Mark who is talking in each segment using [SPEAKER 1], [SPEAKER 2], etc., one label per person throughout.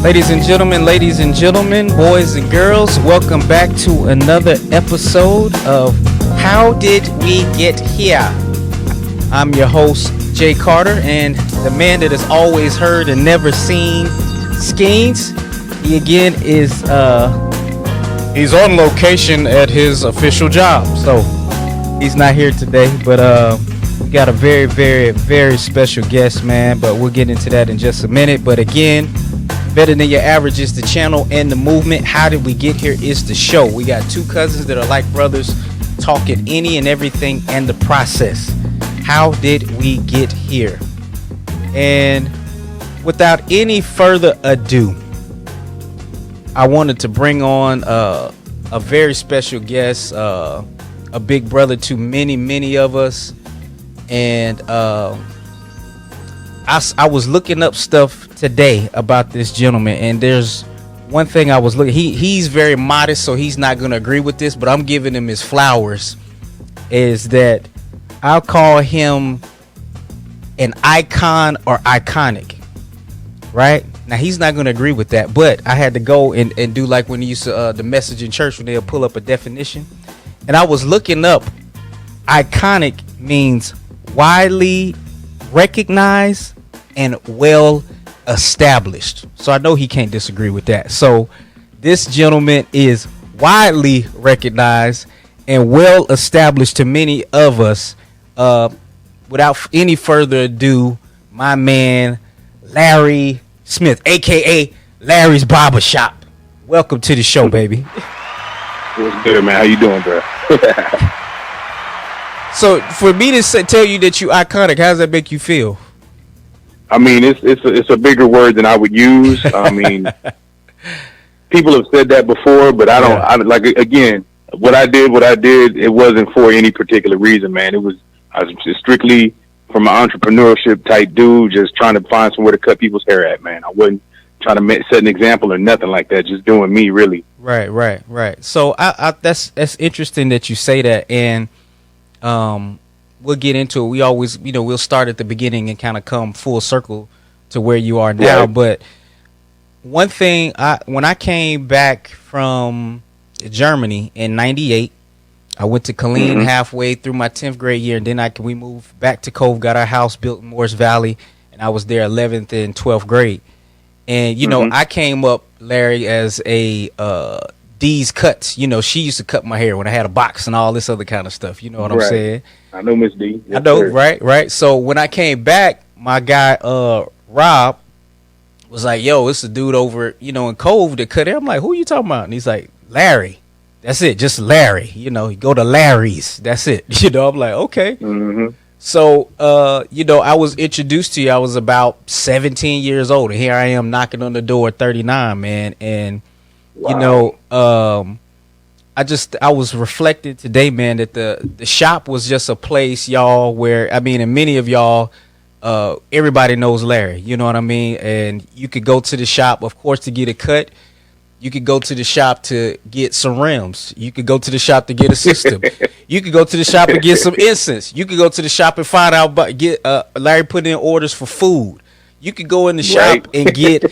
[SPEAKER 1] Ladies and gentlemen, boys and girls, welcome back to another episode of How Did We Get Here? I'm your host, Jay Carter, and the man that has always heard and never seen, Skeens. He again is, he's on location at his official job, so he's not here today, but we got a very, very, very special guest, man, but we'll get into that in just a minute. But again, Better Than Your Average is the channel and the movement. How Did We Get Here is the show. We got two cousins that are like brothers, talking any and everything and the process. How did we get here? And without any further ado, I wanted to bring on a very special guest, a big brother to many of us. And I was looking up stuff today about this gentleman, and there's one thing I was looking. He's very modest, so he's not going to agree with this, but I'm giving him his flowers. Is that I'll call him an icon or iconic, right? Now he's not going to agree with that, but I had to go and do like when you used to the message in church when they'll pull up a definition, and I was looking up. Iconic means widely recognized and well established. So I know he can't disagree with that. So this gentleman is widely recognized and well established to many of us. Without any further ado, my man Larry Smith, aka Larry's Barbershop. Welcome to the show, baby.
[SPEAKER 2] What's good, man? How you doing, bro?
[SPEAKER 1] So for me to tell you that you iconic, how does that make you feel?
[SPEAKER 2] I mean, it's a bigger word than I would use. I mean, people have said that before, but I don't. Yeah. Like again, what I did, it wasn't for any particular reason, man. I was just strictly from an entrepreneurship type dude, just trying to find somewhere to cut people's hair at, man. I wasn't trying to set an example or nothing like that. Just doing me, really.
[SPEAKER 1] Right. So that's interesting that you say that, and we'll get into it. We always, we'll start at the beginning and kind of come full circle to where you are now. Right. But one thing, when I came back from Germany in '98, I went to Killeen halfway through my 10th grade year, and then we moved back to Cove, got our house built in Morris Valley, and I was there 11th and 12th grade. And, I came up, Larry, as a D's Cuts. She used to cut my hair when I had a box and all this other kind of stuff. You know what I'm saying?
[SPEAKER 2] I know Miss D.
[SPEAKER 1] Yes, I know, sir. Right. So when I came back, my guy Rob was like, "Yo, it's a dude over, in Cove that cut hair." I'm like, "Who you talking about?" And he's like, "Larry." That's it, just Larry. You go to Larry's. That's it. I'm like, okay. Mm-hmm. So, I was introduced to you. I was about 17 years old, and here I am knocking on the door at 39, man. And wow. I was reflecting today, man, that the shop was just a place, y'all, where, and many of y'all, everybody knows Larry, you know what I mean? And you could go to the shop, of course, to get a cut. You could go to the shop to get some rims. You could go to the shop to get a system. You could go to the shop and get some incense. You could go to the shop and find out Larry put in orders for food. You could go in the shop and get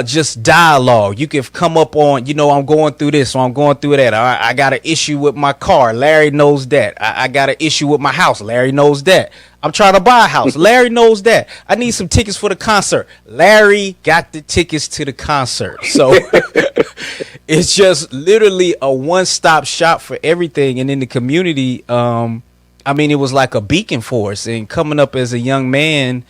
[SPEAKER 1] just dialogue. You can come up on, I'm going through this, or I'm going through that. I got an issue with my car. Larry knows that. I got an issue with my house. Larry knows that. I'm trying to buy a house. Larry knows that. I need some tickets for the concert. Larry got the tickets to the concert. So it's just literally a one-stop shop for everything. And in the community, it was like a beacon for us. And coming up as a young man,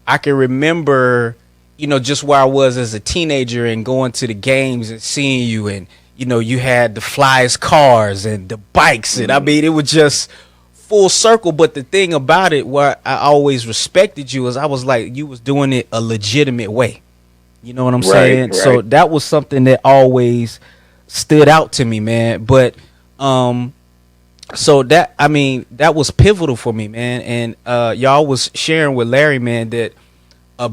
[SPEAKER 1] I can remember just where I was as a teenager and going to the games and seeing you, and, you had the flyest cars and the bikes. And it was just full circle. But the thing about it, where I always respected you, is I was like, you was doing it a legitimate way. You know what I'm saying? Right. So that was something that always stood out to me, man. But, so that was pivotal for me, man. And, y'all was sharing with Larry, man, that the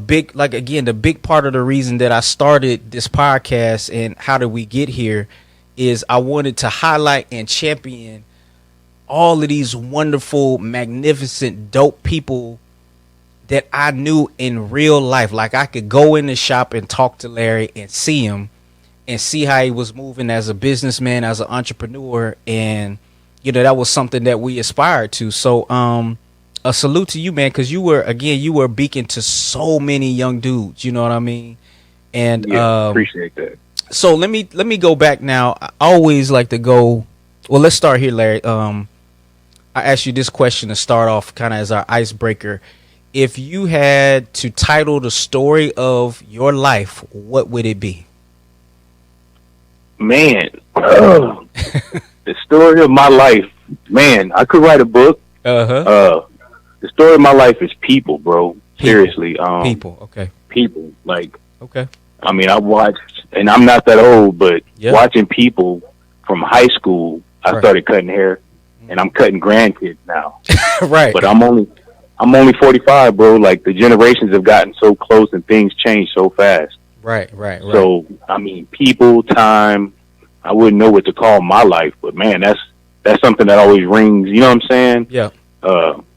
[SPEAKER 1] big part of the reason that I started this podcast and How Did We Get Here is I wanted to highlight and champion all of these wonderful, magnificent, dope people that I knew in real life. Like I could go in the shop and talk to Larry and see him and see how he was moving as a businessman, as an entrepreneur. And, you know, that was something that we aspired to. So a salute to you, man, because you were a beacon to so many young dudes. You know what I mean? And
[SPEAKER 2] yeah, appreciate that.
[SPEAKER 1] So let me go back now. I always like to go. Well, let's start here, Larry. I asked you this question to start off, kind of as our icebreaker. If you had to title the story of your life, what would it be?
[SPEAKER 2] Man, the story of my life. Man, I could write a book. The story of my life is people, bro. Seriously.
[SPEAKER 1] People. Okay.
[SPEAKER 2] People. Like.
[SPEAKER 1] Okay.
[SPEAKER 2] I mean, I watched, and I'm not that old, but watching people from high school, I started cutting hair, and I'm cutting grandkids now.
[SPEAKER 1] Right.
[SPEAKER 2] But I'm only 45, bro. Like the generations have gotten so close, and things change so fast.
[SPEAKER 1] Right.
[SPEAKER 2] So I mean, people, time. I wouldn't know what to call my life, but man, that's something that always rings. You know what I'm saying?
[SPEAKER 1] Yeah.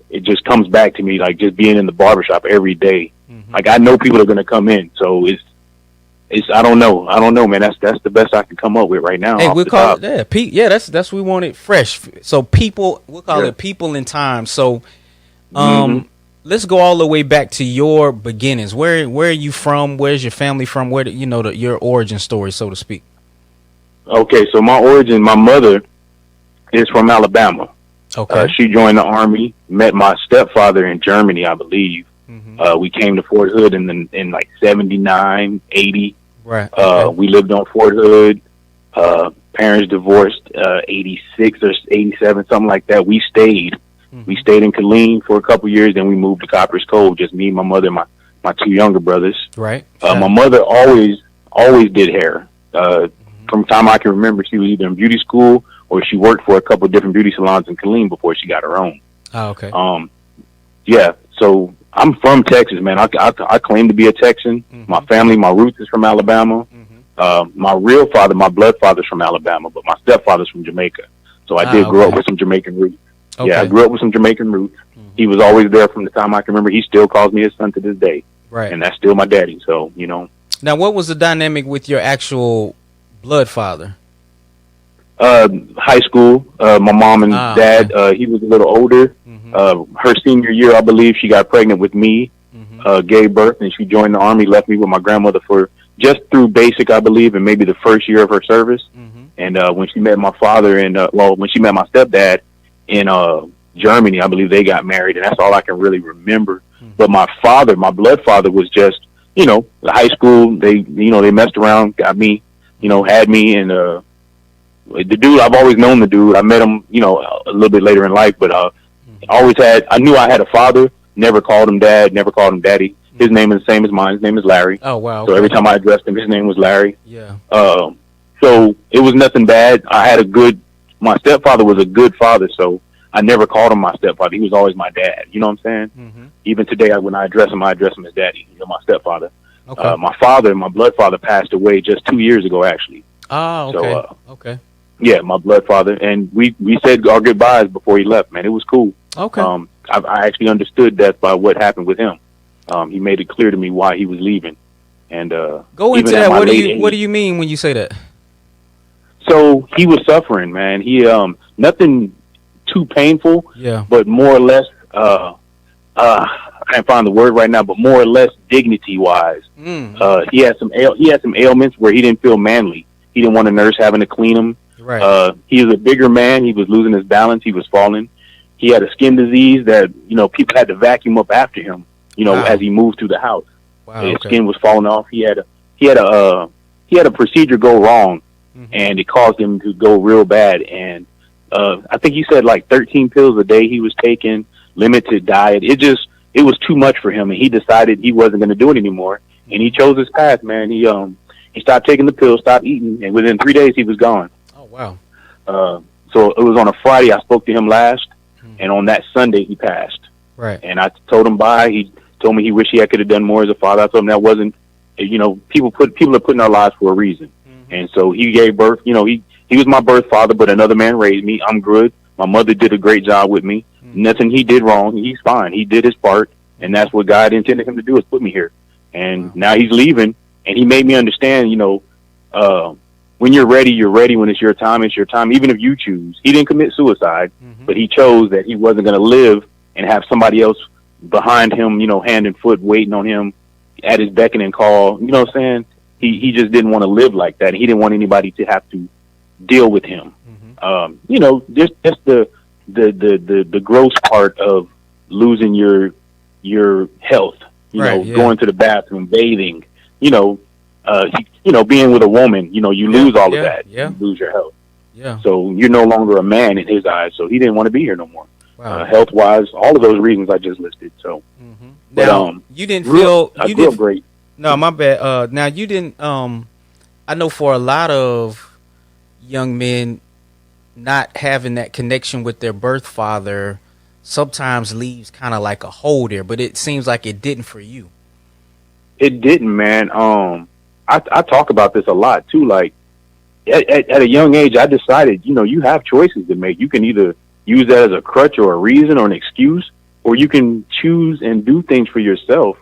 [SPEAKER 2] It just comes back to me, like just being in the barbershop every day. Mm-hmm. Like I know people are going to come in, so it's I don't know, man. That's the best I can come up with right now.
[SPEAKER 1] Hey, we'll call it that's what we want it fresh. So people, we'll call it people in time. So let's go all the way back to your beginnings. Where are you from? Where's your family from? Where your origin story, so to speak.
[SPEAKER 2] Okay, so my mother is from Alabama.
[SPEAKER 1] Okay.
[SPEAKER 2] She joined the Army, met my stepfather in Germany, I believe. Mm-hmm. We came to Fort Hood in like 79, 80.
[SPEAKER 1] Right. Okay.
[SPEAKER 2] We lived on Fort Hood. Parents divorced 86 or 87, something like that. We stayed. Mm-hmm. We stayed in Killeen for a couple years, then we moved to Copper's Cove, just me, my mother, my two younger brothers.
[SPEAKER 1] Right.
[SPEAKER 2] My mother always did hair. From the time I can remember, she was either in beauty school or she worked for a couple of different beauty salons in Killeen before she got her own.
[SPEAKER 1] Oh, okay.
[SPEAKER 2] Yeah, so I'm from Texas, man. I claim to be a Texan. Mm-hmm. My family, my roots is from Alabama. Mm-hmm. My real father, my blood father's from Alabama, but my stepfather's from Jamaica. So I did grow up with some Jamaican roots. Okay. Yeah, I grew up with some Jamaican roots. Mm-hmm. He was always there from the time I can remember. He still calls me his son to this day.
[SPEAKER 1] Right.
[SPEAKER 2] And that's still my daddy, so, you know.
[SPEAKER 1] Now, what was the dynamic with your actual blood father?
[SPEAKER 2] High school, my mom and dad, he was a little older. Mm-hmm. Her senior year, I believe, she got pregnant with me, gave birth, and she joined the Army, left me with my grandmother for just through basic, I believe, and maybe the first year of her service. Mm-hmm. And when she met my father and, when she met my stepdad in Germany, I believe they got married, and that's all I can really remember. Mm-hmm. But my father, my blood father, was just, the high school, they messed around, got me, had me, and the dude, I've always known the dude. I met him, a little bit later in life, but I knew I had a father, never called him dad, never called him daddy. His name is the same as mine. His name is Larry.
[SPEAKER 1] Oh, wow.
[SPEAKER 2] So every time I addressed him, his name was Larry.
[SPEAKER 1] Yeah.
[SPEAKER 2] So it was nothing bad. My stepfather was a good father, so I never called him my stepfather. He was always my dad. You know what I'm saying? Mm-hmm. Even today, when I address him as daddy, my stepfather. Okay. My father, my blood father, passed away just 2 years ago, actually.
[SPEAKER 1] Oh, okay. So,
[SPEAKER 2] okay. Yeah, my blood father, and we said our goodbyes before he left. Man, it was cool.
[SPEAKER 1] Okay.
[SPEAKER 2] I actually understood that by what happened with him. He made it clear to me why he was leaving. And
[SPEAKER 1] go into that. What do you mean when you say that?
[SPEAKER 2] So he was suffering, man. He nothing too painful.
[SPEAKER 1] Yeah.
[SPEAKER 2] But more or less, I can't find the word right now, but more or less dignity wise. He had some ailments where he didn't feel manly. He didn't want a nurse having to clean him.
[SPEAKER 1] Right.
[SPEAKER 2] He was a bigger man. He was losing his balance. He was falling. He had a skin disease that, people had to vacuum up after him, wow. as he moved through the house.
[SPEAKER 1] Wow,
[SPEAKER 2] his skin was falling off. He had a procedure go wrong, and it caused him to go real bad. And I think he said like 13 pills a day he was taking, limited diet. It was too much for him, and he decided he wasn't going to do it anymore. And he chose his path, man. He stopped taking the pills, stopped eating, and within 3 days he was gone.
[SPEAKER 1] Oh, wow.
[SPEAKER 2] So it was on a Friday I spoke to him last, and on that Sunday he passed.
[SPEAKER 1] Right.
[SPEAKER 2] And I told him bye. He told me he wished he could have done more as a father. I told him that wasn't, people are put in our lives for a reason. Mm-hmm. And so he gave birth. He was my birth father, but another man raised me. I'm good. My mother did a great job with me. Mm-hmm. Nothing he did wrong. He's fine. He did his part. and that's what God intended him to do, is put me here. And now he's leaving, and he made me understand, when you're ready, you're ready. When it's your time, it's your time. Even if you choose, he didn't commit suicide, but he chose that he wasn't going to live and have somebody else behind him, hand and foot, waiting on him at his beck and call. You know what I'm saying? He just didn't want to live like that. He didn't want anybody to have to deal with him. Just the gross part of losing your health, going to the bathroom, bathing, being with a woman, you lose all of that. You lose your health.
[SPEAKER 1] Yeah.
[SPEAKER 2] So you're no longer a man in his eyes. So he didn't want to be here no more.
[SPEAKER 1] Wow.
[SPEAKER 2] Health wise, all of those reasons I just listed. So,
[SPEAKER 1] now you didn't feel
[SPEAKER 2] I grew up great.
[SPEAKER 1] No, my bad. Now you didn't. I know for a lot of young men, not having that connection with their birth father sometimes leaves kind of like a hole there. But it seems like it didn't for you.
[SPEAKER 2] It didn't, man. I talk about this a lot too. Like at a young age, I decided, you have choices to make. You can either use that as a crutch or a reason or an excuse, or you can choose and do things for yourself.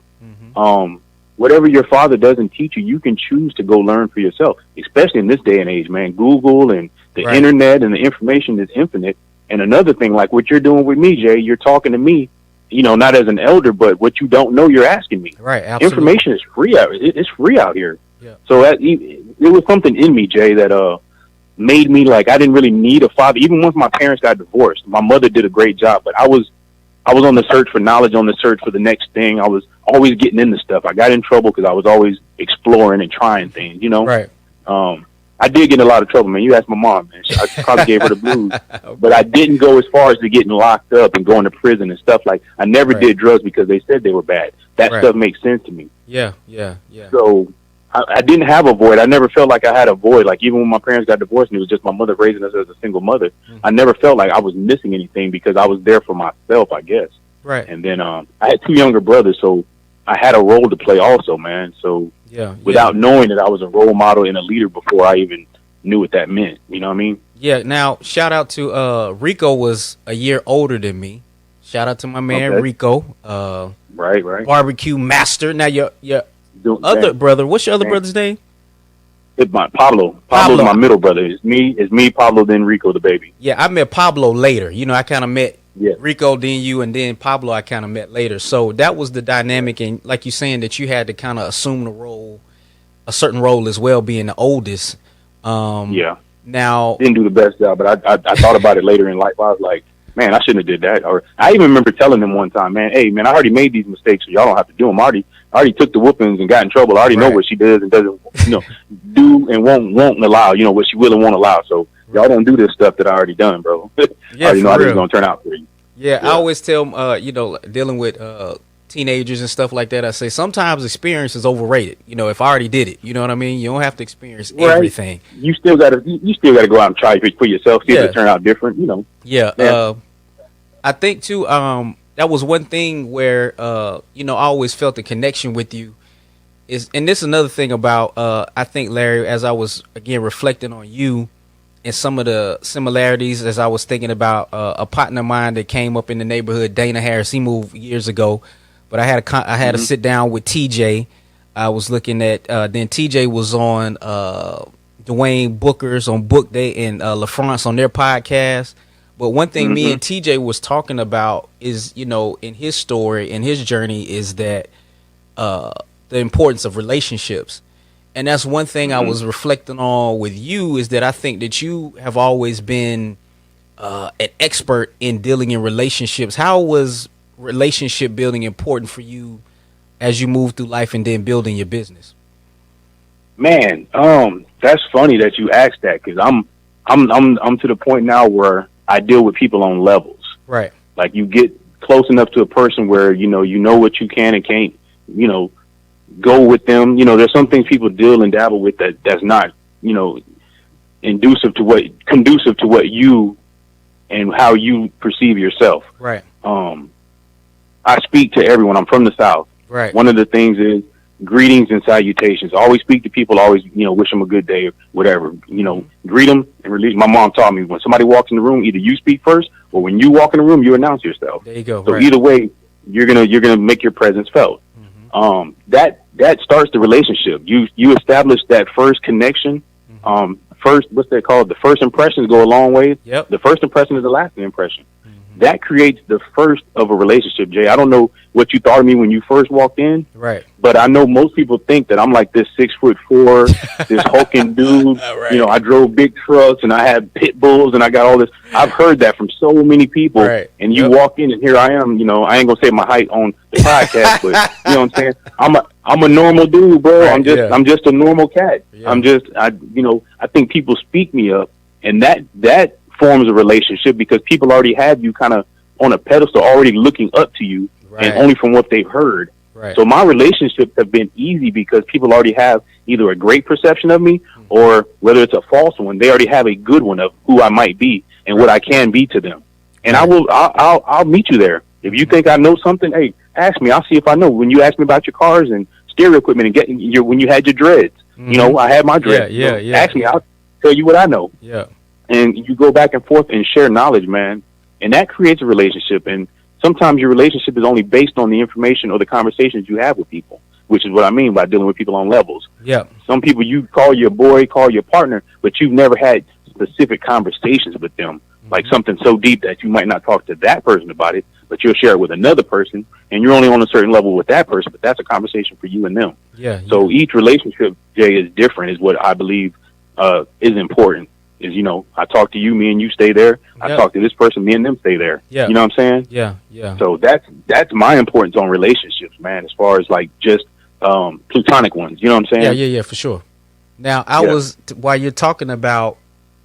[SPEAKER 2] Whatever your father doesn't teach you, you can choose to go learn for yourself, especially in this day and age, man. Google and the internet and the information is infinite. And another thing, like what you're doing with me, Jay, you're talking to me, not as an elder, but what you don't know, you're asking me.
[SPEAKER 1] Right. Absolutely.
[SPEAKER 2] Information is free out. It's free out here.
[SPEAKER 1] Yeah.
[SPEAKER 2] So it was something in me, Jay, that made me like I didn't really need a father. Even once my parents got divorced, my mother did a great job, but I was on the search for knowledge, on the search for the next thing. I was always getting into stuff. I got in trouble because I was always exploring and trying things,
[SPEAKER 1] Right.
[SPEAKER 2] I did get in a lot of trouble, man. You asked my mom, man. I probably gave her the blues. Okay. But I didn't go as far as to getting locked up and going to prison and stuff. Like, I never did drugs because they said they were bad. That stuff makes sense to me.
[SPEAKER 1] Yeah.
[SPEAKER 2] So I didn't have a void. I never felt like I had a void. Like, even when my parents got divorced and it was just my mother raising us as a single mother, I never felt like I was missing anything because I was there for myself, I guess.
[SPEAKER 1] Right.
[SPEAKER 2] And then I had two younger brothers, so I had a role to play also, man. So without knowing that I was a role model and a leader before I even knew what that meant, you know what I mean?
[SPEAKER 1] Yeah. Now, shout out to Rico was a year older than me. Shout out to my man Rico.
[SPEAKER 2] Right.
[SPEAKER 1] Barbecue master. Now your other brother. What's your other brother's name?
[SPEAKER 2] It's Pablo. Pablo's my middle brother. It's me, Pablo, then Rico, the baby.
[SPEAKER 1] Yeah, I met Pablo later. I kind of met Rico, then you, and then Pablo I kind of met later. So that was the dynamic, and like you saying that you had to kind of assume a certain role as well, being the oldest. Now
[SPEAKER 2] didn't do the best job, but I thought about it later in life. I was like, man, I shouldn't have did that. Or I even remember telling them one time, man, hey, man, I already made these mistakes, so y'all don't have to do them. I already took the whoopings and got in trouble. I already know what she does and doesn't, do and won't allow. What she will and won't allow. So y'all don't do this stuff that I already done, bro. I already know how this is gonna turn out for you.
[SPEAKER 1] Yeah, I always tell dealing with teenagers and stuff like that, I say sometimes experience is overrated. If I already did it, you know what I mean? You don't have to experience everything.
[SPEAKER 2] You still gotta go out and try it for yourself, see if it turn out different,
[SPEAKER 1] Yeah. I think too, that was one thing where I always felt the connection with you and this is another thing about I think, Larry, as I was again reflecting on you and some of the similarities as I was thinking about a partner of mine that came up in the neighborhood, Dana Harris. He moved years ago, but I had a sit down with TJ. I was looking at then TJ was on Dwayne Booker's on Book Day and LaFrance on their podcast. But one thing me and TJ was talking about is, in his story and his journey is that the importance of relationships. And that's one thing I was reflecting on with you is that I think that you have always been an expert in dealing in relationships. How was relationship building important for you as you move through life and then building your business?
[SPEAKER 2] Man, that's funny that you asked that because I'm to the point now where I deal with people on levels. Right. Like you get close enough to a person where you know what you can and can't, go with them. There's some things people deal and dabble with that's not, conducive to what you and how you perceive yourself. Right. I speak to everyone. I'm from the South. Right. One of the things is greetings and salutations. Always speak to people. Always, wish them a good day or whatever. Greet them and release. My mom taught me when somebody walks in the room, either you speak first or when you walk in the room, you announce yourself. There you go. So either way, you're gonna make your presence felt. That starts the relationship. You establish that first connection. First, what's that called? The first impressions go a long way.
[SPEAKER 1] Yep.
[SPEAKER 2] The first impression is the lasting impression. That creates the first of a relationship, Jay. I don't know what you thought of me when you first walked in,
[SPEAKER 1] right?
[SPEAKER 2] But I know most people think that I'm like this 6'4", this hulking dude. Right. You know, I drove big trucks and I had pit bulls and I got all this. I've heard that from so many people.
[SPEAKER 1] Right.
[SPEAKER 2] And you walk in and here I am. You know, I ain't gonna say my height on the podcast, but you know what I'm saying. I'm a normal dude, bro. Right, I'm just a normal cat. Yeah. I think people speak me up, and that forms a relationship because people already have you kind of on a pedestal, already looking up to you, and only from what they've heard. Right. So my relationships have been easy because people already have either a great perception of me or whether it's a false one, they already have a good one of who I might be and what I can be to them. And I'll meet you there. If you think I know something, hey, ask me. I'll see if I know. When you ask me about your cars and stereo equipment and when you had your dreads, you know, I had my dreads. Yeah. Ask me. I'll tell you what I know. Yeah. And you go back and forth and share knowledge, man. And that creates a relationship. And sometimes your relationship is only based on the information or the conversations you have with people, which is what I mean by dealing with people on levels. Yeah. Some people you call your boy, call your partner, but you've never had specific conversations with them, like something so deep that you might not talk to that person about it, but you'll share it with another person, and you're only on a certain level with that person, but that's a conversation for you and them. Yeah. So each relationship, Jay, is different, is what I believe is important. Is, you know, I talk to you, me and you stay there. I talk to this person, me and them stay there. Yeah. You know what I'm saying? Yeah, yeah. So that's my importance on relationships, man, as far as like just platonic ones. You know what I'm saying?
[SPEAKER 1] Yeah, for sure. Now, while you're talking about,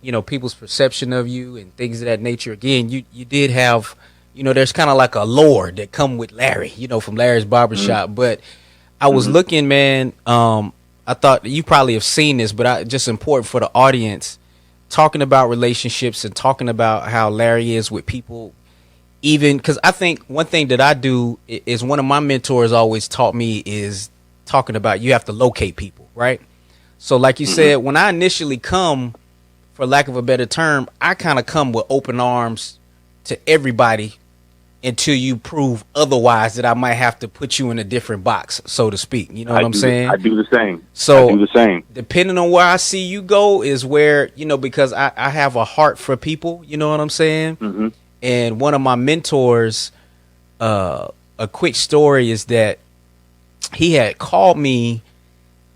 [SPEAKER 1] you know, people's perception of you and things of that nature, again, you did have, you know, there's kind of like a lore that come with Larry, you know, from Larry's Barbershop. But I was looking, man, I thought you probably have seen this, but just important for the audience, talking about relationships and talking about how Larry is with people, even because I think one thing that I do is one of my mentors always taught me is talking about you have to locate people, right? So like you said, when I initially come, for lack of a better term, I kind of come with open arms to everybody until you prove otherwise, that I might have to put you in a different box, so to speak. You know what I'm saying?
[SPEAKER 2] I do the same.
[SPEAKER 1] So
[SPEAKER 2] I do the same.
[SPEAKER 1] Depending on where I see you go is where, you know, because I have a heart for people, you know what I'm saying? And one of my mentors, a quick story is that he had called me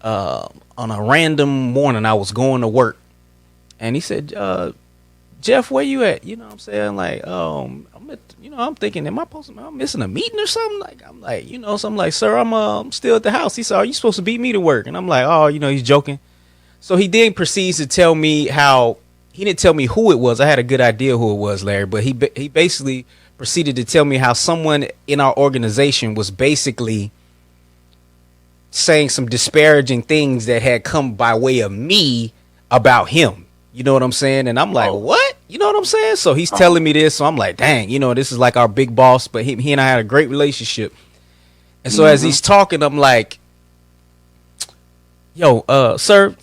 [SPEAKER 1] on a random morning. I was going to work, and he said, Jeff, where you at? You know what I'm saying? Like, I'm thinking, am I missing a meeting or something? I'm like, sir, I'm still at the house. He said, are you supposed to beat me to work? And I'm like, oh, you know, he's joking. So he then proceeds to tell me how, he didn't tell me who it was. I had a good idea who it was, Larry, but he basically proceeded to tell me how someone in our organization was basically saying some disparaging things that had come by way of me about him. You know what I'm saying? And I'm like, what? You know what I'm saying? So he's telling me this. So I'm like, dang, you know, this is like our big boss. But he and I had a great relationship. And so as he's talking, I'm like, yo, sir,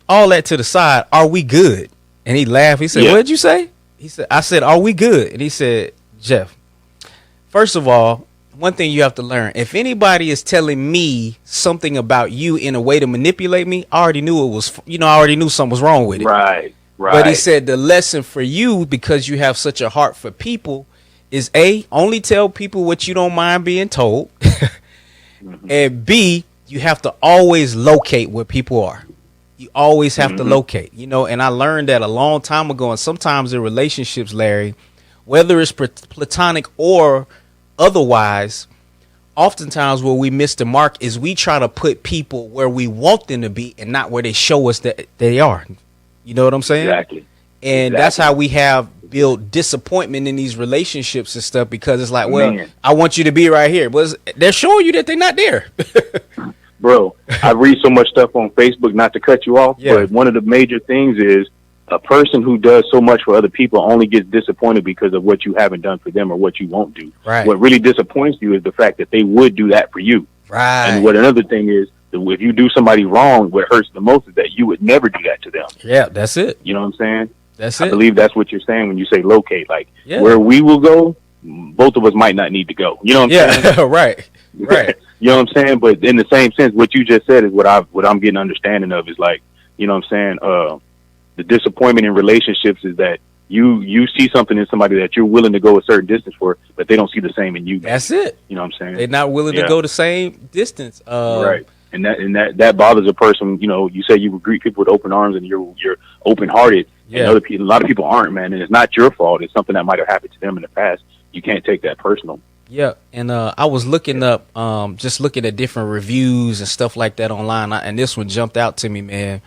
[SPEAKER 1] all that to the side. Are we good? And he laughed. He said, what did you say? I said, are we good? And he said, Jeff, first of all, one thing you have to learn, if anybody is telling me something about you in a way to manipulate me, I already knew it was, you know, I already knew something was wrong with it. Right. But he said the lesson for you, because you have such a heart for people, is A, only tell people what you don't mind being told. And B, you have to always locate where people are. You always have to locate, you know, and I learned that a long time ago. And sometimes in relationships, Larry, whether it's platonic or otherwise, oftentimes where we miss the mark is we try to put people where we want them to be and not where they show us that they are. You know what I'm saying? Exactly. And that's how we have built disappointment in these relationships and stuff, because it's like, well, I want you to be right here, but they're showing you that they're not there.
[SPEAKER 2] Bro, I read so much stuff on Facebook, not to cut you off, but one of the major things is a person who does so much for other people only gets disappointed because of what you haven't done for them or what you won't do. Right. What really disappoints you is the fact that they would do that for you. Right. And what another thing is, if you do somebody wrong, what hurts the most is that you would never do that to them.
[SPEAKER 1] Yeah, that's it.
[SPEAKER 2] You know what I'm saying?
[SPEAKER 1] That's it.
[SPEAKER 2] I believe that's what you're saying when you say locate. Like, where we will go, both of us might not need to go. You know what I'm saying?
[SPEAKER 1] Yeah, right.
[SPEAKER 2] You know what I'm saying? But in the same sense, what you just said is what I'm getting understanding of is like, you know what I'm saying? The disappointment in relationships is that you see something in somebody that you're willing to go a certain distance for, but they don't see the same in you.
[SPEAKER 1] That's it.
[SPEAKER 2] You know what I'm saying?
[SPEAKER 1] They're not willing to go the same distance.
[SPEAKER 2] Right. And that bothers a person. You know, you say you greet people with open arms and you're open hearted. Yeah. And a lot of people aren't, man. And it's not your fault. It's something that might have happened to them in the past. You can't take that personal.
[SPEAKER 1] Yeah. And I was looking up, just looking at different reviews and stuff like that online. And this one jumped out to me, man.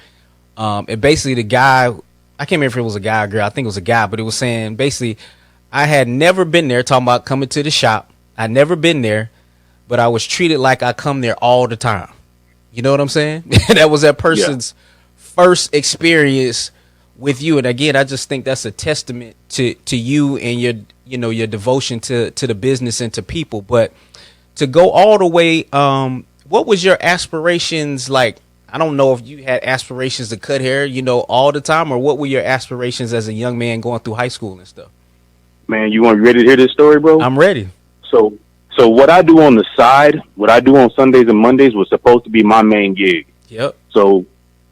[SPEAKER 1] And basically the guy, I can't remember if it was a guy or girl. I think it was a guy, but it was saying basically I had never been there, talking about coming to the shop. I'd never been there, but I was treated like I come there all the time. You know what I'm saying? That was that person's first experience with you. And again, I just think that's a testament to you and your devotion to the business and to people. But to go all the way, what was your aspirations like? I don't know if you had aspirations to cut hair, all the time, or what were your aspirations as a young man going through high school and stuff?
[SPEAKER 2] Man, you ready to hear this story, bro?
[SPEAKER 1] I'm ready.
[SPEAKER 2] So what I do on the side, what I do on Sundays and Mondays was supposed to be my main gig.
[SPEAKER 1] Yep.
[SPEAKER 2] So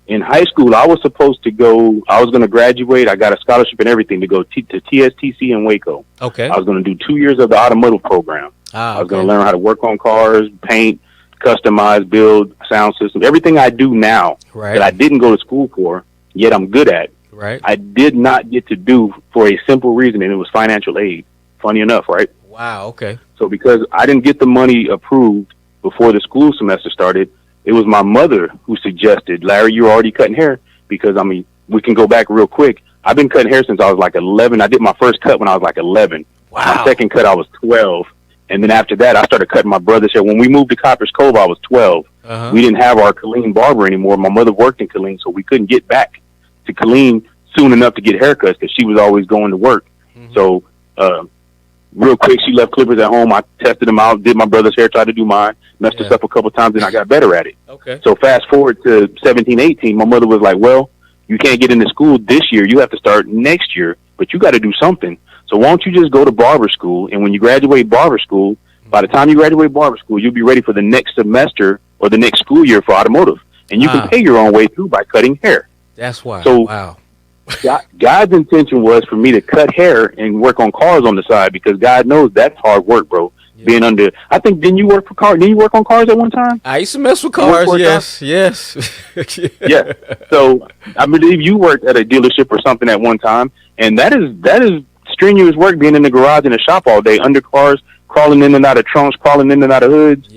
[SPEAKER 2] in high school, I was supposed to go, I was going to graduate. I got a scholarship and everything to go to TSTC in Waco.
[SPEAKER 1] Okay.
[SPEAKER 2] I was going to do 2 years of the automotive program. I was going to learn how to work on cars, paint, customize, build, sound system, everything I do now that I didn't go to school for, yet I'm good at.
[SPEAKER 1] Right.
[SPEAKER 2] I did not get to do for a simple reason, and it was financial aid. Funny enough, right?
[SPEAKER 1] Wow, okay.
[SPEAKER 2] So because I didn't get the money approved before the school semester started, it was my mother who suggested, Larry, you're already cutting hair, because, I mean, we can go back real quick. I've been cutting hair since I was like 11. I did my first cut when I was like 11.
[SPEAKER 1] Wow.
[SPEAKER 2] My second cut, I was 12. And then after that, I started cutting my brother's hair. When we moved to Copper's Cove, I was 12. We didn't have our Killeen barber anymore. My mother worked in Killeen, so we couldn't get back to Killeen soon enough to get haircuts because she was always going to work. So real quick, she left clippers at home. I tested them out, did my brother's hair, tried to do mine, messed us up a couple times, and I got better at it.
[SPEAKER 1] Okay.
[SPEAKER 2] So fast forward to 17, 18, my mother was like, well, you can't get into school this year. You have to start next year, but you got to do something. So why don't you just go to barber school, and when you graduate barber school, by the time you graduate barber school, you'll be ready for the next semester or the next school year for automotive. And you can pay your own way through by cutting hair.
[SPEAKER 1] That's why.
[SPEAKER 2] So,
[SPEAKER 1] wow.
[SPEAKER 2] God's intention was for me to cut hair and work on cars on the side, because God knows that's hard work, bro. Yeah. Being under, I think, didn't you work for cars? Didn't you work on cars at one time?
[SPEAKER 1] I used to mess with cars. Yes.
[SPEAKER 2] Yeah. So I believe you worked at a dealership or something at one time, and that is strenuous work, being in the garage in the shop all day under cars, crawling in and out of trunks, crawling in and out of hoods,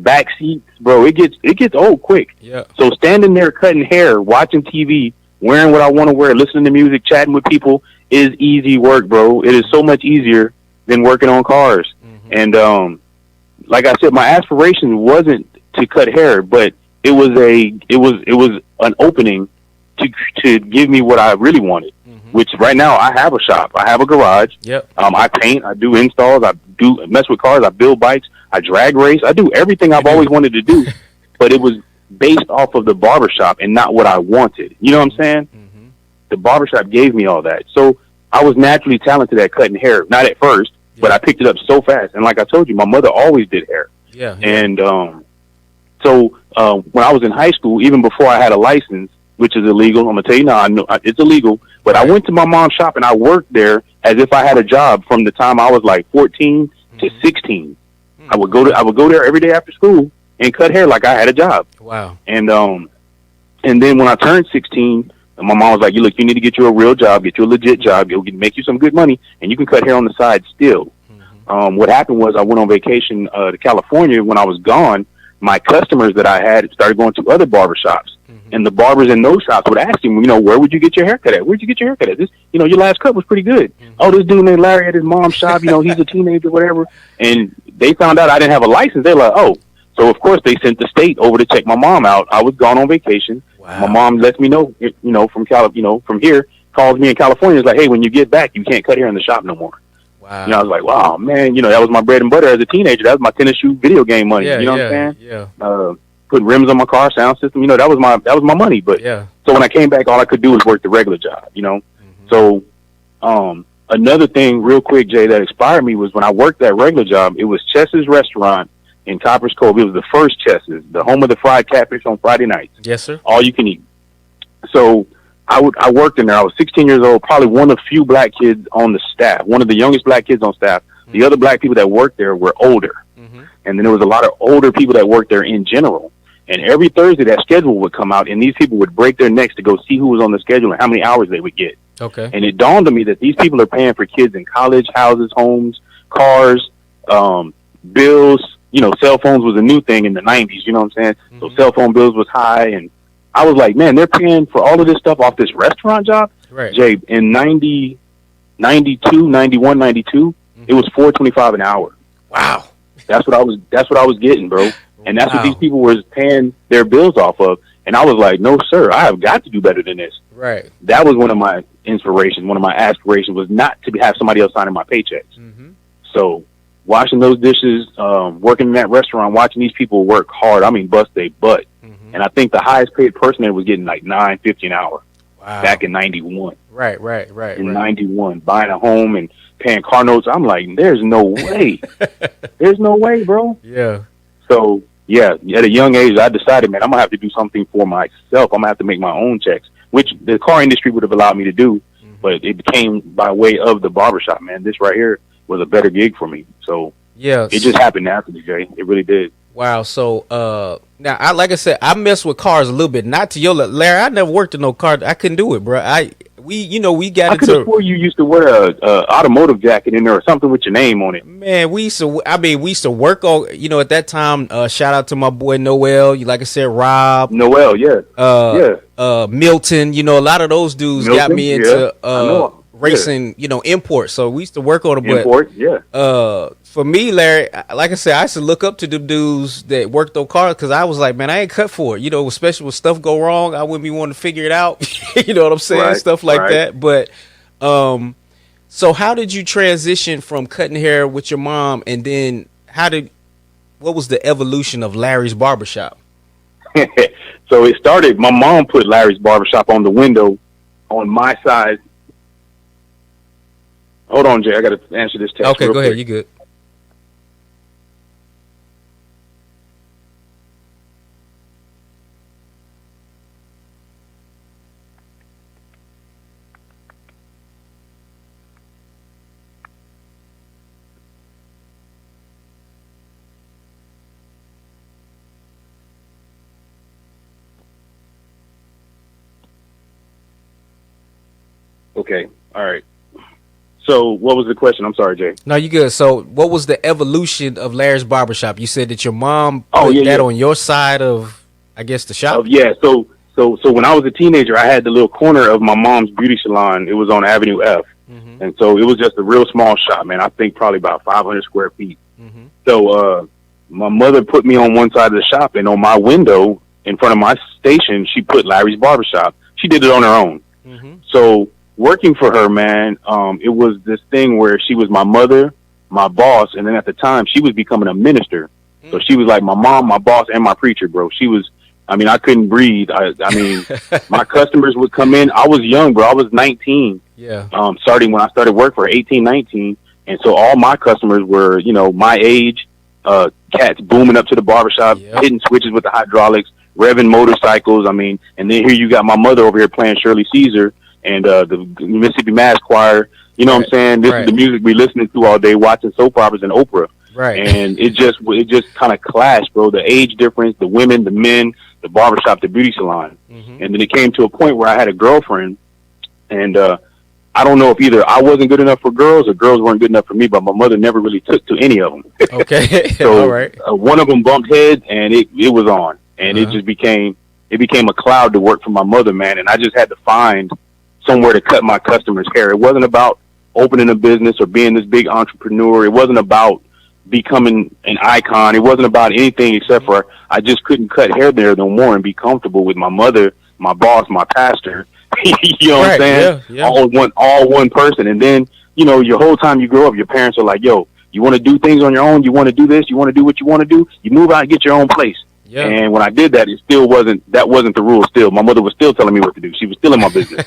[SPEAKER 2] back seats, bro. It gets old quick.
[SPEAKER 1] Yeah.
[SPEAKER 2] So standing there cutting hair, watching TV, wearing what I want to wear, listening to music, chatting with people is easy work, bro. It is so much easier than working on cars. And like I said, my aspiration wasn't to cut hair, but it was an opening to give me what I really wanted. Which right now I have a shop, I have a garage.
[SPEAKER 1] Yep.
[SPEAKER 2] I paint, I do installs, I do mess with cars, I build bikes, I drag race, I do everything I've always wanted to do. But it was based off of the barbershop and not what I wanted. You know what I'm saying? The barbershop gave me all that. So I was naturally talented at cutting hair. Not at first, but I picked it up so fast. And like I told you, my mother always did hair.
[SPEAKER 1] Yeah.
[SPEAKER 2] And so when I was in high school, even before I had a license, which is illegal, I'm going to tell you now, I know it's illegal, but I went to my mom's shop and I worked there as if I had a job from the time I was like 14 to 16. I would go there every day after school and cut hair like I had a job.
[SPEAKER 1] Wow.
[SPEAKER 2] And then when I turned 16, my mom was like, you need to get you a real job, get you a legit job, make you some good money, and you can cut hair on the side still. What happened was I went on vacation to California. When I was gone, my customers that I had started going to other barbershops. And the barbers in those shops would ask him, where would you get your haircut at? Where'd you get your haircut at? This, your last cut was pretty good. Oh, this dude named Larry at his mom's shop, he's a teenager, whatever. And they found out I didn't have a license. They're like, oh. So, of course, they sent the state over to check my mom out. I was gone on vacation. Wow. My mom lets me know, from here, calls me in California. It's like, hey, when you get back, you can't cut hair in the shop no more.
[SPEAKER 1] Wow.
[SPEAKER 2] I was like, wow, man, that was my bread and butter as a teenager. That was my tennis shoe video game money. You know what I'm saying?
[SPEAKER 1] Yeah.
[SPEAKER 2] Put rims on my car, sound system. That was my money. But so when I came back, all I could do was work the regular job. So another thing real quick, Jay, that inspired me was when I worked that regular job, it was Chess's restaurant in Copper's Cove. It was the first Chess's, the home of the fried catfish on Friday nights.
[SPEAKER 1] Yes, sir.
[SPEAKER 2] All you can eat. So I worked in there. I was 16 years old, probably one of the few black kids on the staff, one of the youngest black kids on staff. Mm-hmm. The other black people that worked there were older. Mm-hmm. And then there was a lot of older people that worked there in general. And every Thursday that schedule would come out, and these people would break their necks to go see who was on the schedule and how many hours they would get.
[SPEAKER 1] Okay.
[SPEAKER 2] And it dawned on me that these people are paying for kids in college, houses, homes, cars, bills. You know, cell phones was a new thing in the 90s, you know what I'm saying? Mm-hmm. So cell phone bills was high, and I was like, man, they're paying for all of this stuff off this restaurant job?
[SPEAKER 1] Right.
[SPEAKER 2] Jay, in 90, 92, 91, 92, it was $4.25 an hour.
[SPEAKER 1] Wow.
[SPEAKER 2] That's what I was getting, bro. And that's what these people were paying their bills off of. And I was like, no, sir, I have got to do better than this.
[SPEAKER 1] Right.
[SPEAKER 2] That was one of my inspirations. One of my aspirations was not to have somebody else signing my paychecks. Mm-hmm. So washing those dishes, working in that restaurant, watching these people work hard. I mean, bust their butt. Mm-hmm. And I think the highest paid person there was getting like $9.50 an hour. Wow. Back in 91.
[SPEAKER 1] Right.
[SPEAKER 2] In 91, buying a home and paying car notes. I'm like, there's no way. There's no way, bro.
[SPEAKER 1] Yeah.
[SPEAKER 2] So, yeah, at a young age, I decided, man, I'm going to have to do something for myself. I'm going to have to make my own checks, which the car industry would have allowed me to do. Mm-hmm. But it became by way of the barbershop, man. This right here was a better gig for me. So, yeah, it just happened naturally, Jay. It really did.
[SPEAKER 1] Wow. So, now, like I said, I mess with cars a little bit. Not to your Larry. I never worked in no car. I couldn't do it, bro. We got
[SPEAKER 2] I could have swore you used to wear a automotive jacket in there or something with your name on it.
[SPEAKER 1] Man, we used to work on, at that time, shout out to my boy Noel, like I said, Rob.
[SPEAKER 2] Noel, yeah.
[SPEAKER 1] Milton, a lot of those dudes got me into racing, import. So we used to work on it.
[SPEAKER 2] Import, yeah.
[SPEAKER 1] For me, Larry, like I said, I used to look up to the dudes that worked on cars because I was like, man, I ain't cut for it. Especially when stuff go wrong, I wouldn't be wanting to figure it out. You know what I'm saying? Right, stuff like that. But so how did you transition from cutting hair with your mom, and then what was the evolution of Larry's Barbershop?
[SPEAKER 2] So it started, my mom put Larry's Barbershop on the window on my side. Hold on, Jay. I got to answer this text.
[SPEAKER 1] Okay, go ahead. You good.
[SPEAKER 2] Okay. All right. So what was the question? I'm sorry, Jay.
[SPEAKER 1] No, you good. So what was the evolution of Larry's Barbershop? You said that your mom put that on your side of, I guess, the shop?
[SPEAKER 2] Yeah. So when I was a teenager, I had the little corner of my mom's beauty salon. It was on Avenue F. Mm-hmm. And so it was just a real small shop, man. I think probably about 500 square feet. Mm-hmm. So my mother put me on one side of the shop, and on my window in front of my station, she put Larry's Barbershop. She did it on her own. Mm-hmm. So working for her, man, it was this thing where she was my mother, my boss, and then at the time she was becoming a minister. Mm. So she was like my mom, my boss, and my preacher, bro. She was, I couldn't breathe. I mean, my customers would come in. I was young, bro. I was 19. Yeah. Starting when I started work for 18, 19. And so all my customers were, my age, cats booming up to the barbershop, hitting switches with the hydraulics, revving motorcycles. And then here you got my mother over here playing Shirley Caesar and the Mississippi Mass Choir. You know what I'm saying? This is the music we listening to all day, watching soap operas and Oprah. Right. And it just kind of clashed, bro. The age difference, the women, the men, the barbershop, the beauty salon. Mm-hmm. And then it came to a point where I had a girlfriend, and I don't know if either I wasn't good enough for girls or girls weren't good enough for me, but my mother never really took to any of them. Okay. So all right. One of them bumped heads, and it was on. And it just became a cloud to work for my mother, man. And I just had to find somewhere to cut my customers' hair. It wasn't about opening a business or being this big entrepreneur. It wasn't about becoming an icon. It wasn't about anything except for I just couldn't cut hair there no more and be comfortable with my mother, my boss, my pastor. You know what I'm saying? Yeah. All one person. And then, your whole time you grow up, your parents are like, yo, you want to do things on your own? You want to do this? You want to do what you want to do? You move out and get your own place.
[SPEAKER 1] Yeah.
[SPEAKER 2] And when I did that, that wasn't the rule still. My mother was still telling me what to do. She was still in my business.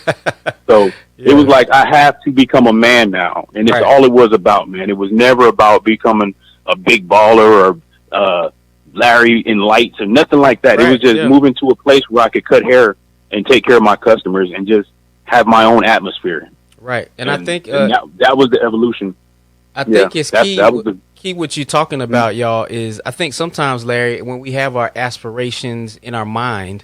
[SPEAKER 2] So it was like, I have to become a man now. And it's all it was about, man. It was never about becoming a big baller or Larry in lights or nothing like that. It was just moving to a place where I could cut hair and take care of my customers and just have my own atmosphere.
[SPEAKER 1] Right. And I think
[SPEAKER 2] that was the evolution.
[SPEAKER 1] I think it's key what you're talking about, y'all, is I think sometimes, Larry, when we have our aspirations in our mind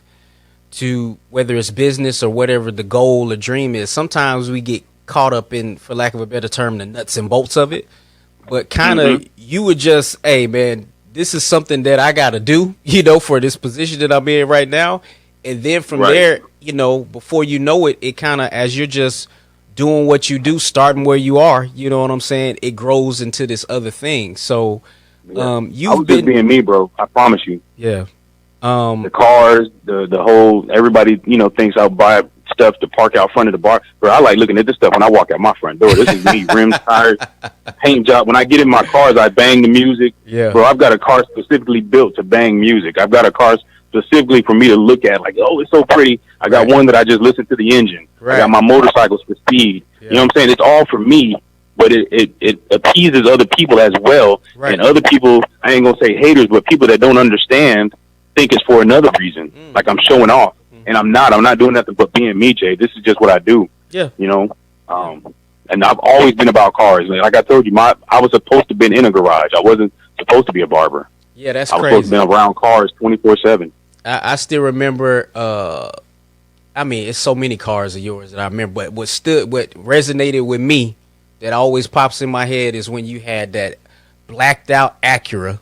[SPEAKER 1] to whether it's business or whatever the goal or dream is, sometimes we get caught up in, for lack of a better term, the nuts and bolts of it. But kind of you would just, hey, man, this is something that I got to do, for this position that I'm in right now. And then from there, before you know it, it kind of, as you're just doing what you do, starting where you are, you know what I'm saying? It grows into this other thing. So,
[SPEAKER 2] you've been being me, bro. I promise you.
[SPEAKER 1] Yeah.
[SPEAKER 2] The cars, the whole, everybody, thinks I'll buy stuff to park out front of the bar. Bro, I like looking at this stuff when I walk out my front door. This is me, rims, tires, paint job. When I get in my cars, I bang the music.
[SPEAKER 1] Yeah.
[SPEAKER 2] Bro, I've got a car specifically built to bang music. I've got a car specifically for me to look at, like, oh, it's so pretty. I got one that I just listened to the engine. I got my motorcycles for speed. You know what I'm saying? It's all for me, but it appeases other people as well. And other people, I ain't gonna say haters, but people that don't understand think it's for another reason. Like I'm showing off. And I'm not doing nothing but being me, Jay. This is just what I do.
[SPEAKER 1] Yeah.
[SPEAKER 2] And I've always been about cars. Like I told you, I was supposed to be in a garage. I wasn't supposed to be a barber.
[SPEAKER 1] Yeah, that's
[SPEAKER 2] crazy. I was
[SPEAKER 1] crazy.
[SPEAKER 2] supposed to be around cars 24/7.
[SPEAKER 1] I still remember, it's so many cars of yours that I remember, but what resonated with me that always pops in my head is when you had that blacked out Acura.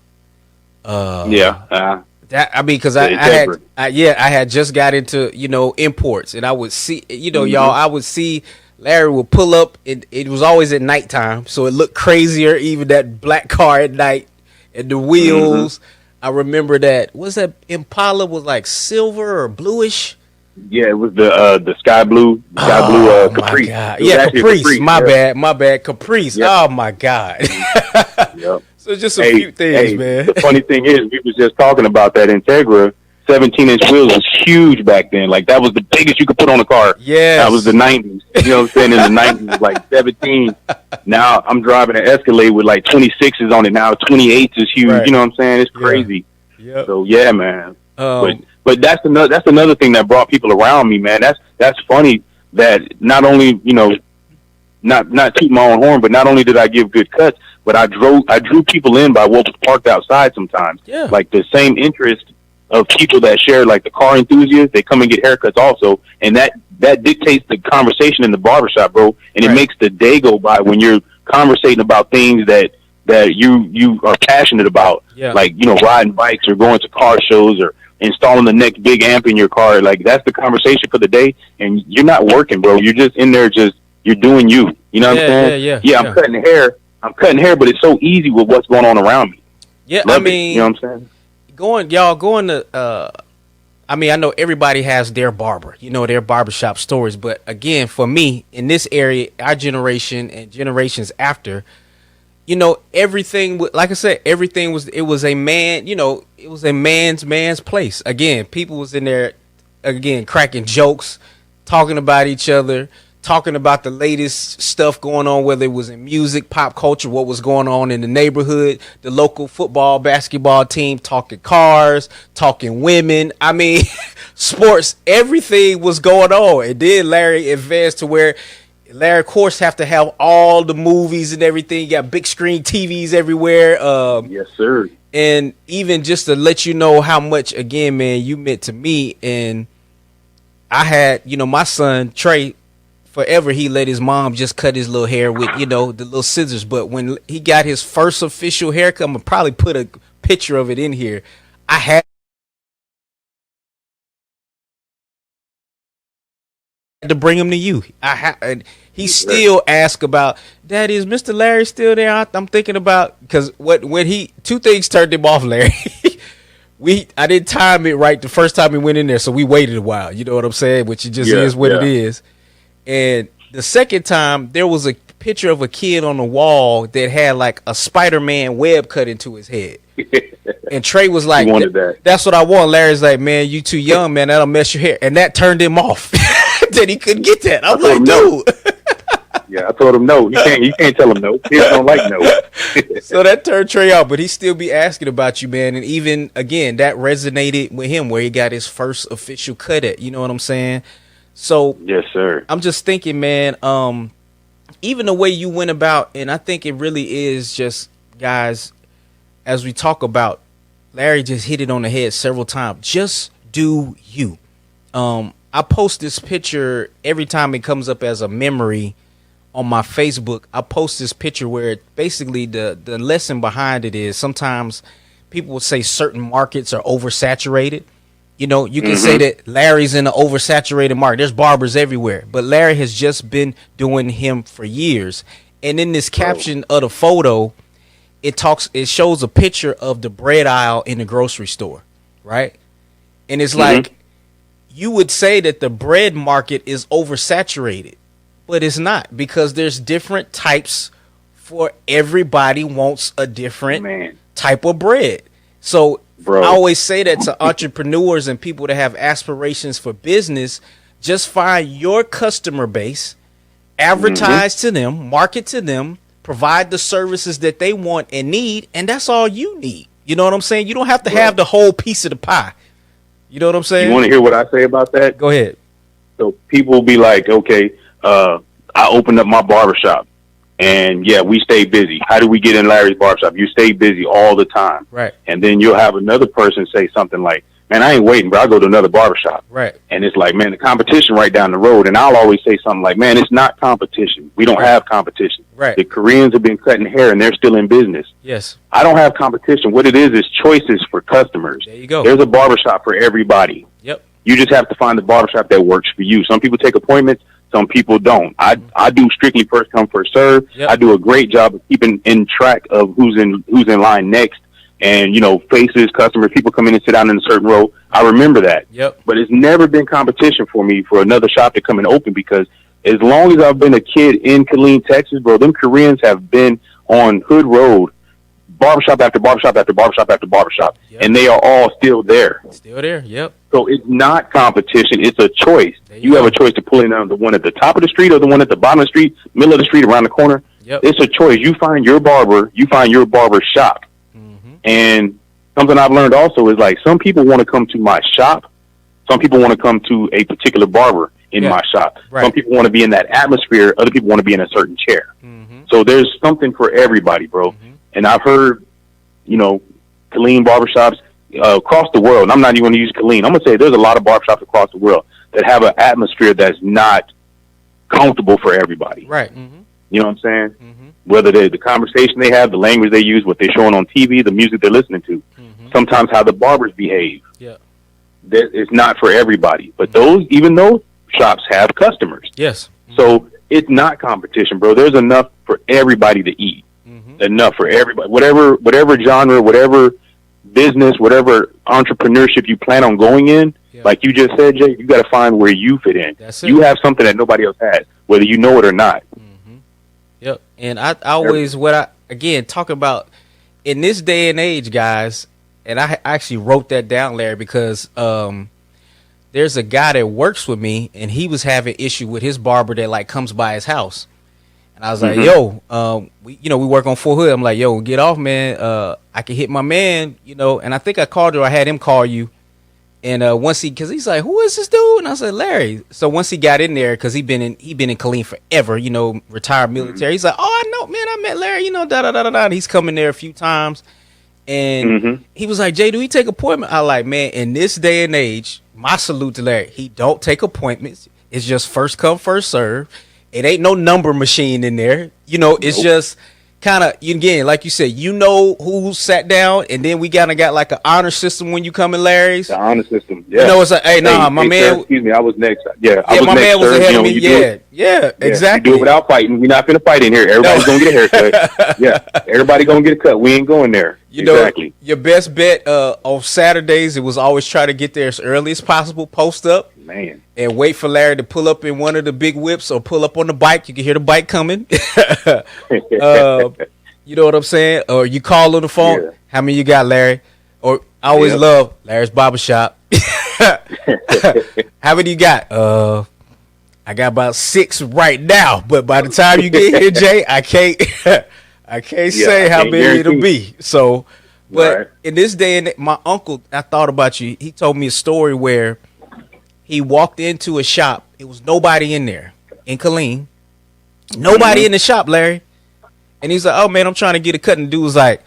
[SPEAKER 1] Because I had just got into, imports, and I would see, y'all, I would see Larry would pull up. It was always at nighttime, so it looked crazier, even that black car at night and the wheels. I remember that. Was that Impala was like silver or bluish?
[SPEAKER 2] Yeah, it was the sky blue Caprice.
[SPEAKER 1] Yeah, Caprice. My bad. Caprice. Yep. Oh my God. Yep. So just a few things, man.
[SPEAKER 2] The funny thing is, we was just talking about that Integra. 17-inch wheels was huge back then. Like that was the biggest you could put on a car.
[SPEAKER 1] Yeah,
[SPEAKER 2] that was the 90s. You know what I'm saying? In the 90s, like 17. Now I'm driving an Escalade with like 26s on it. Now 28s is huge. Right. You know what I'm saying? It's crazy. Yeah. So yeah, man. But that's another thing that brought people around me, man. That's funny that not only not toot my own horn, but not only did I give good cuts, but I drew people in by what was parked outside sometimes.
[SPEAKER 1] Yeah.
[SPEAKER 2] Like the same interest of people that share, like the car enthusiasts, they come and get haircuts also, and that dictates the conversation in the barbershop, bro. And it makes the day go by when you're conversating about things that you are passionate about, like riding bikes or going to car shows or installing the next big amp in your car. Like that's the conversation for the day, and you're not working, bro. You're just in there, you're doing you. You know what I'm saying? Yeah. I'm cutting hair, but it's so easy with what's going on around me.
[SPEAKER 1] Yeah,
[SPEAKER 2] you know what I'm saying?
[SPEAKER 1] Going to I know everybody has their barber, their barbershop stories, but again, for me in this area, our generation and generations after, everything, like I said, everything was a man, it was a man's place. Again, people was in there again cracking jokes, talking about each other, talking about the latest stuff going on, whether it was in music, pop culture, what was going on in the neighborhood, the local football, basketball team, talking cars, talking women. Sports, everything was going on. And then Larry advanced to where Larry, of course, have to have all the movies and everything. You got big screen TVs everywhere.
[SPEAKER 2] Yes, sir.
[SPEAKER 1] And even just to let you know how much, again, man, you meant to me. And I had, my son, Trey, forever he let his mom just cut his little hair with, the little scissors. But when he got his first official haircut, I'm going to probably put a picture of it in here. I had to bring him to you. And he still asks about, Daddy, is Mr. Larry still there? I'm thinking about, because two things turned him off, Larry. I didn't time it right the first time he went in there, so we waited a while. You know what I'm saying? Which it just is what it is. And the second time, there was a picture of a kid on the wall that had like a Spider-Man web cut into his head. And Trey was like,
[SPEAKER 2] he wanted that.
[SPEAKER 1] That's what I want. Larry's like, man, you too young, man. That'll mess your hair. And that turned him off. Then he couldn't get that. I'm like, dude.
[SPEAKER 2] Yeah, I told him no. You can't tell him no. Kids don't like no.
[SPEAKER 1] So that turned Trey off, but he still be asking about you, man. And even again, that resonated with him where he got his first official cut at. You know what I'm saying? So
[SPEAKER 2] yes, sir.
[SPEAKER 1] I'm just thinking, man, even the way you went about, and I think it really is just, guys, as we talk about, Larry just hit it on the head several times. Just do you. I post this picture every time it comes up as a memory on my Facebook. I post this picture where basically the lesson behind it is sometimes people will say certain markets are oversaturated. You know, you can say that Larry's in an oversaturated market. There's barbers everywhere, but Larry has just been doing him for years. And in this caption of the photo, it shows a picture of the bread aisle in the grocery store, right? And it's like, you would say that the bread market is oversaturated, but it's not, because there's different types for everybody wants a different type of bread. So I always say that to entrepreneurs and people that have aspirations for business, just find your customer base, advertise to them, market to them, provide the services that they want and need, and that's all you need. You know what I'm saying? You don't have to have the whole piece of the pie. You know what I'm saying?
[SPEAKER 2] You want to hear what I say about that?
[SPEAKER 1] Go ahead.
[SPEAKER 2] So people will be like, okay, I opened up my barbershop, and yeah, we stay busy. How do we get in Larry's barbershop? You stay busy all the time.
[SPEAKER 1] Right.
[SPEAKER 2] And then you'll have another person say something like, man, I ain't waiting, bro. I'll go to another barbershop.
[SPEAKER 1] Right.
[SPEAKER 2] And it's like, man, the competition right down the road. And I'll always say something like, man, it's not competition. We don't have competition.
[SPEAKER 1] Right.
[SPEAKER 2] The Koreans have been cutting hair and they're still in business.
[SPEAKER 1] Yes.
[SPEAKER 2] I don't have competition. What it is choices for customers.
[SPEAKER 1] There you go.
[SPEAKER 2] There's a barbershop for everybody.
[SPEAKER 1] Yep.
[SPEAKER 2] You just have to find the barbershop that works for you. Some people take appointments. Some people don't. I do strictly first come, first serve.
[SPEAKER 1] Yep.
[SPEAKER 2] I do a great job of keeping in track of who's in line next. And, you know, faces, customers, people come in and sit down in a certain row. I remember that.
[SPEAKER 1] Yep.
[SPEAKER 2] But it's never been competition for me for another shop to come and open, because as long as I've been a kid in Killeen, Texas, bro, them Koreans have been on Hood Road, barbershop after barbershop after barbershop after barbershop. Yep. And they are all still there.
[SPEAKER 1] Still there, yep.
[SPEAKER 2] So it's not competition. It's a choice. You have a choice to pull in on the one at the top of the street or the one at the bottom of the street, middle of the street, around the corner.
[SPEAKER 1] Yep.
[SPEAKER 2] It's a choice. You find your barber. You find your barber shop. And something I've learned also is, like, some people want to come to my shop. Some people want to come to a particular barber in my shop. Right. Some people want to be in that atmosphere. Other people want to be in a certain chair. So there's something for everybody, bro. And I've heard, you know, Killeen barbershops across the world. And I'm not even going to use Killeen. I'm going to say there's a lot of barbershops across the world that have an atmosphere that's not comfortable for everybody.
[SPEAKER 1] Right.
[SPEAKER 2] You know what I'm saying? Whether the conversation they have, the language they use, what they're showing on TV, the music they're listening to, sometimes how the barbers behave.
[SPEAKER 1] Yeah.
[SPEAKER 2] It's not for everybody. But even those shops have customers.
[SPEAKER 1] Yes.
[SPEAKER 2] So it's not competition, bro. There's enough for everybody to eat. Enough for everybody. Whatever genre, whatever business, whatever entrepreneurship you plan on going in, like you just said, Jay, you got to find where you fit in.
[SPEAKER 1] That's it.
[SPEAKER 2] You have something that nobody else has, whether you know it or not.
[SPEAKER 1] Yep. And I always, talk about in this day and age, guys, and I actually wrote that down, Larry, because there's a guy that works with me, and he was having issue with his barber that, like, comes by his house. And I was like, yo, we work on Fort Hood. I'm like, yo, get off, man. I can hit my man, you know. And I think I called you. I had him call you. And because he's like, who is this dude? And I said, Larry. So once he got in there, because he been in Killeen forever, you know, retired military. He's like, oh, I know, man. I met Larry, you know, da da da da da. And he's coming there a few times, and he was like, Jay, do he take appointment? I like, man, in this day and age, my salute to Larry. He don't take appointments. It's just first come, first serve. It ain't no number machine in there. You know, it's just kind of, again, like you said, you know who sat down, and then we got like an honor system when you come in Larry's.
[SPEAKER 2] The honor system, yeah.
[SPEAKER 1] You know, it's like, hey, my man.
[SPEAKER 2] Sir, excuse me, I was next. Yeah,
[SPEAKER 1] my man was ahead of me. Yeah, exactly.
[SPEAKER 2] You do it without fighting. We're not finna fight in here. Everybody's gonna get a haircut. Yeah, everybody gonna get a cut. We ain't going there.
[SPEAKER 1] You know, your best bet on Saturdays, it was always try to get there as early as possible, post up.
[SPEAKER 2] Man.
[SPEAKER 1] And wait for Larry to pull up in one of the big whips or pull up on the bike. You can hear the bike coming. You know what I'm saying? Or you call on the phone. Yeah. How many you got, Larry? Or I always love Larry's Barbershop. How many you got? I got about 6 right now, but by the time you get here, Jay, I can't say how many it'll be. So, but in this day and my uncle, I thought about you. He told me a story where he walked into a shop. It was nobody in there in Killeen. Nobody in the shop, Larry. And he's like, "Oh man, I'm trying to get a cut." And the dude was like,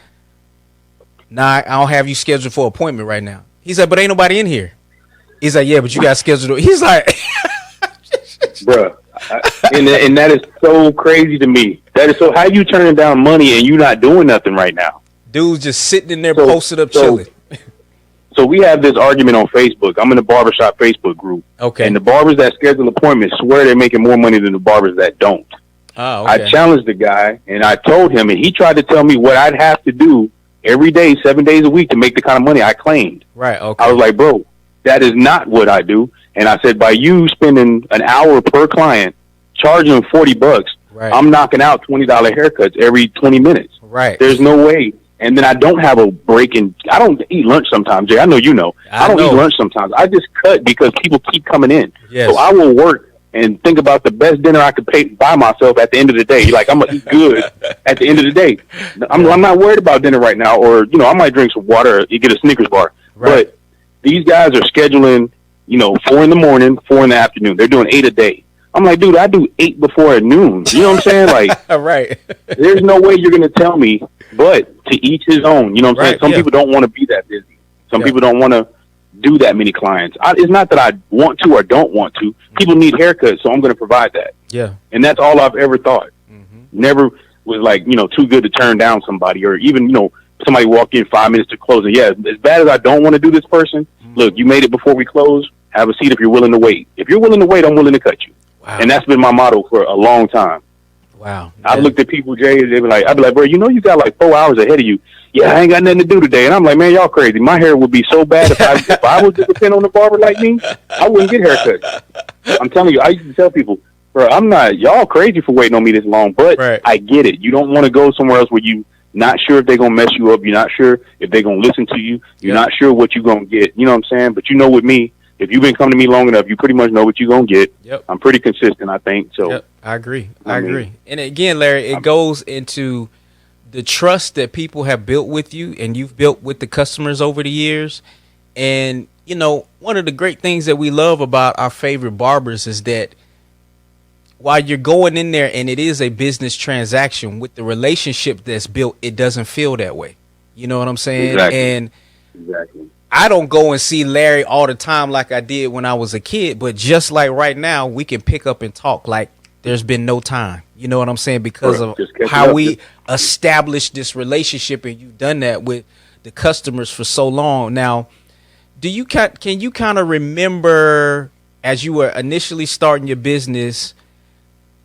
[SPEAKER 1] "Nah, I don't have you scheduled for an appointment right now." He's like, "But ain't nobody in here." He's like, "Yeah, but you got scheduled." He's like,
[SPEAKER 2] "Bruh," and that is so crazy to me. That is so. How you turning down money and you not doing nothing right now?
[SPEAKER 1] Dude's just sitting in there, posted up, chilling.
[SPEAKER 2] So we have this argument on Facebook. I'm in the Barbershop Facebook group.
[SPEAKER 1] Okay.
[SPEAKER 2] And the barbers that schedule appointments swear they're making more money than the barbers that don't.
[SPEAKER 1] Oh, okay.
[SPEAKER 2] I challenged the guy, and I told him, and he tried to tell me what I'd have to do every day, 7 days a week to make the kind of money I claimed.
[SPEAKER 1] Right, okay.
[SPEAKER 2] I was like, bro, that is not what I do. And I said, by you spending an hour per client, charging them $40,
[SPEAKER 1] right,
[SPEAKER 2] I'm knocking out $20 haircuts every 20 minutes.
[SPEAKER 1] Right.
[SPEAKER 2] There's no way. And then I don't have a break in. I don't eat lunch sometimes, Jay. I know you know. I don't eat lunch sometimes. I just cut because people keep coming in.
[SPEAKER 1] Yes.
[SPEAKER 2] So I will work and think about the best dinner I could buy myself at the end of the day. Like, I'm going to eat good at the end of the day. I'm not worried about dinner right now. Or, I might drink some water or get a Snickers bar. Right. But these guys are scheduling, 4 in the morning, 4 in the afternoon. They're doing 8 a day. I'm like, dude, I do 8 before noon. You know what I'm saying? Like,
[SPEAKER 1] right.
[SPEAKER 2] There's no way you're going to tell me, but to each his own. You know what I'm saying? Some people don't want to be that busy. Some people don't want to do that many clients. It's not that I want to or don't want to. People need haircuts, so I'm going to provide that.
[SPEAKER 1] Yeah.
[SPEAKER 2] And that's all I've ever thought. Mm-hmm. Never was like, too good to turn down somebody, or even, somebody walk in 5 minutes to close. And yeah, as bad as I don't want to do this person, look, you made it before we close. Have a seat if you're willing to wait. If you're willing to wait, I'm willing to cut you. Wow. And that's been my motto for a long time.
[SPEAKER 1] Wow.
[SPEAKER 2] I looked at people, Jay, I'd be like, bro, you got like 4 hours ahead of you. Yeah, I ain't got nothing to do today. And I'm like, man, y'all crazy. My hair would be so bad if I was to depend on a barber like me, I wouldn't get haircuts. I'm telling you, I used to tell people, bro, y'all crazy for waiting on me this long, but I get it. You don't want to go somewhere else where you not sure if they're going to mess you up. You're not sure if they're going to listen to you. You're not sure what you're going to get. You know what I'm saying? But with me, if you've been coming to me long enough, you pretty much know what you're going to get.
[SPEAKER 1] Yep.
[SPEAKER 2] I'm pretty consistent, I think. So
[SPEAKER 1] yep. I agree. I agree. And again, Larry, it goes into the trust that people have built with you and you've built with the customers over the years. And, one of the great things that we love about our favorite barbers is that while you're going in there and it is a business transaction, with the relationship that's built, it doesn't feel that way. You know what I'm saying?
[SPEAKER 2] Exactly.
[SPEAKER 1] And
[SPEAKER 2] exactly.
[SPEAKER 1] I don't go and see Larry all the time like I did when I was a kid, but just like right now, we can pick up and talk like there's been no time. You know what I'm saying? Because of how we established this relationship, and you've done that with the customers for so long. Now, can you kind of remember as you were initially starting your business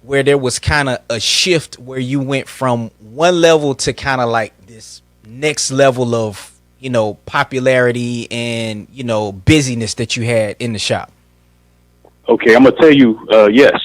[SPEAKER 1] where there was kind of a shift where you went from one level to kind of like this next level of popularity and, busyness that you had in the shop?
[SPEAKER 2] Okay, I'm gonna tell you, yes.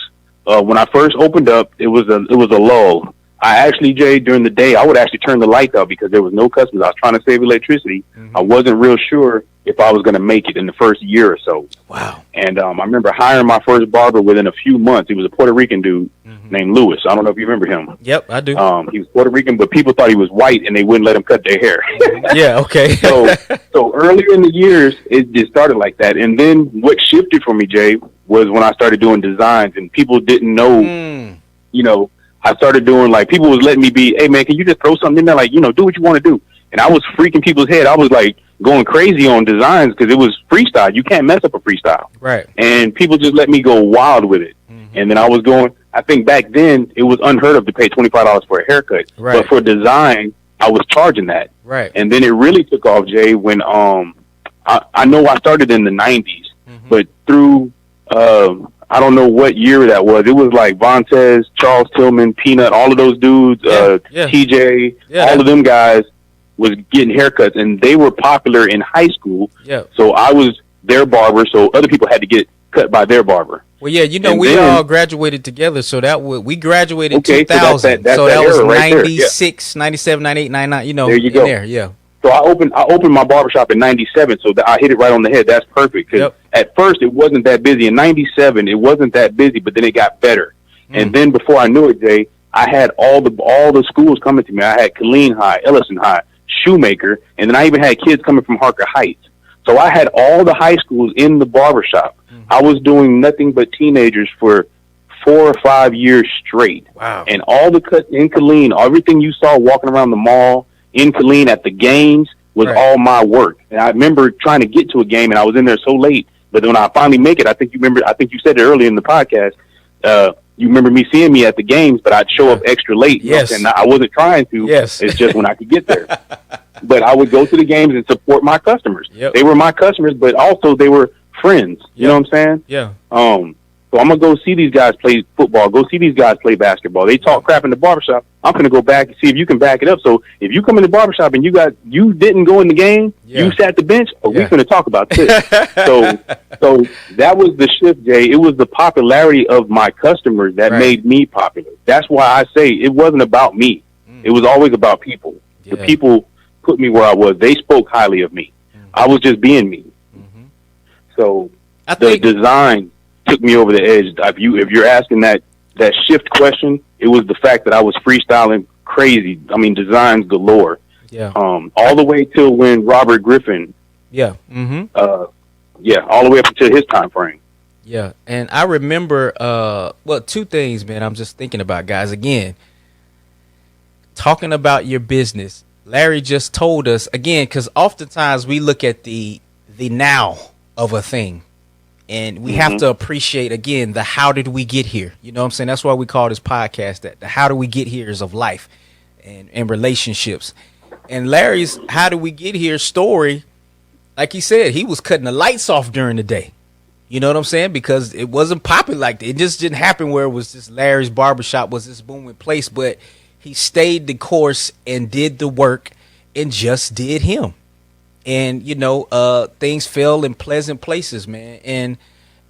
[SPEAKER 2] When I first opened up, it was a lull. I actually, Jay, during the day, I would actually turn the lights out because there was no customers. I was trying to save electricity. Mm-hmm. I wasn't real sure if I was going to make it in the first year or so.
[SPEAKER 1] Wow.
[SPEAKER 2] And I remember hiring my first barber within a few months. He was a Puerto Rican dude named Lewis. I don't know if you remember him.
[SPEAKER 1] Yep, I do.
[SPEAKER 2] He was Puerto Rican, but people thought he was white and they wouldn't let him cut their hair.
[SPEAKER 1] Yeah, okay.
[SPEAKER 2] So earlier in the years, it just started like that. And then what shifted for me, Jay, was when I started doing designs and people didn't know, I started doing like, people was letting me be, hey man, can you just throw something in there? Like, do what you want to do. And I was freaking people's head. I was like going crazy on designs because it was freestyle. You can't mess up a freestyle.
[SPEAKER 1] Right.
[SPEAKER 2] And people just let me go wild with it. Mm-hmm. And then I think back then it was unheard of to pay $25 for a haircut. Right. But for design, I was charging that.
[SPEAKER 1] Right.
[SPEAKER 2] And then it really took off, Jay, when I know I started in the 90s, but through I don't know what year that was. It was like Vontez, Charles Tillman, Peanut, all of those dudes, TJ, all of them guys was getting haircuts, and they were popular in high school. Yeah. So I was their barber, so other people had to get cut by their barber.
[SPEAKER 1] Well, yeah, we all graduated together, so we graduated in 2000. So that was
[SPEAKER 2] era
[SPEAKER 1] 96, 97, 98, 99,
[SPEAKER 2] there you go.
[SPEAKER 1] there, yeah.
[SPEAKER 2] So I opened my barbershop in '97, so I hit it right on the head. That's perfect. Because at first it wasn't that busy. In '97, it wasn't that busy, but then it got better. And then before I knew it, Jay, I had all the schools coming to me. I had Killeen High, Ellison High, Shoemaker, and then I even had kids coming from Harker Heights. So I had all the high schools in the barbershop. I was doing nothing but teenagers for 4 or 5 years straight.
[SPEAKER 1] Wow.
[SPEAKER 2] And all the cuts in Killeen, everything you saw walking around the mall in Killeen at the games was all my work. And I remember trying to get to a game, and I was in there so late. But when I finally make it, I think you said it earlier in the podcast, you remember me seeing me at the games, but I'd show up extra late.
[SPEAKER 1] Yes.
[SPEAKER 2] And I wasn't trying to.
[SPEAKER 1] Yes.
[SPEAKER 2] It's just when I could get there. But I would go to the games and support my customers.
[SPEAKER 1] Yep.
[SPEAKER 2] They were my customers, but also they were friends. You know what I'm saying?
[SPEAKER 1] Yeah.
[SPEAKER 2] So I'm going to go see these guys play football, go see these guys play basketball. They talk crap in the barbershop. I'm going to go back and see if you can back it up. So if you come in the barbershop and you didn't go in the game, you sat the bench, we're going to talk about this. so that was the shift, Jay. It was the popularity of my customers that made me popular. That's why I say it wasn't about me. It was always about people. Yeah. The people put me where I was. They spoke highly of me. I was just being me. So the design took me over the edge. If you're asking that shift question, it was the fact that I was freestyling crazy. I mean, designs galore. Yeah. All the way till when Robert Griffin. Yeah. All the way up until his time frame.
[SPEAKER 1] Yeah, and I remember, two things, man. I'm just thinking about, guys. Again, talking about your business. Larry just told us again, because oftentimes we look at the now of a thing. And we have to appreciate, again, the how did we get here? You know what I'm saying? That's why we call this podcast that the how do we get here is of life and relationships. And Larry's how do we get here story, like he said, he was cutting the lights off during the day. You know what I'm saying? Because it wasn't popping like that. It just didn't happen where it was just Larry's Barbershop was this booming place. But he stayed the course and did the work and just did him. And, things fell in pleasant places, man. And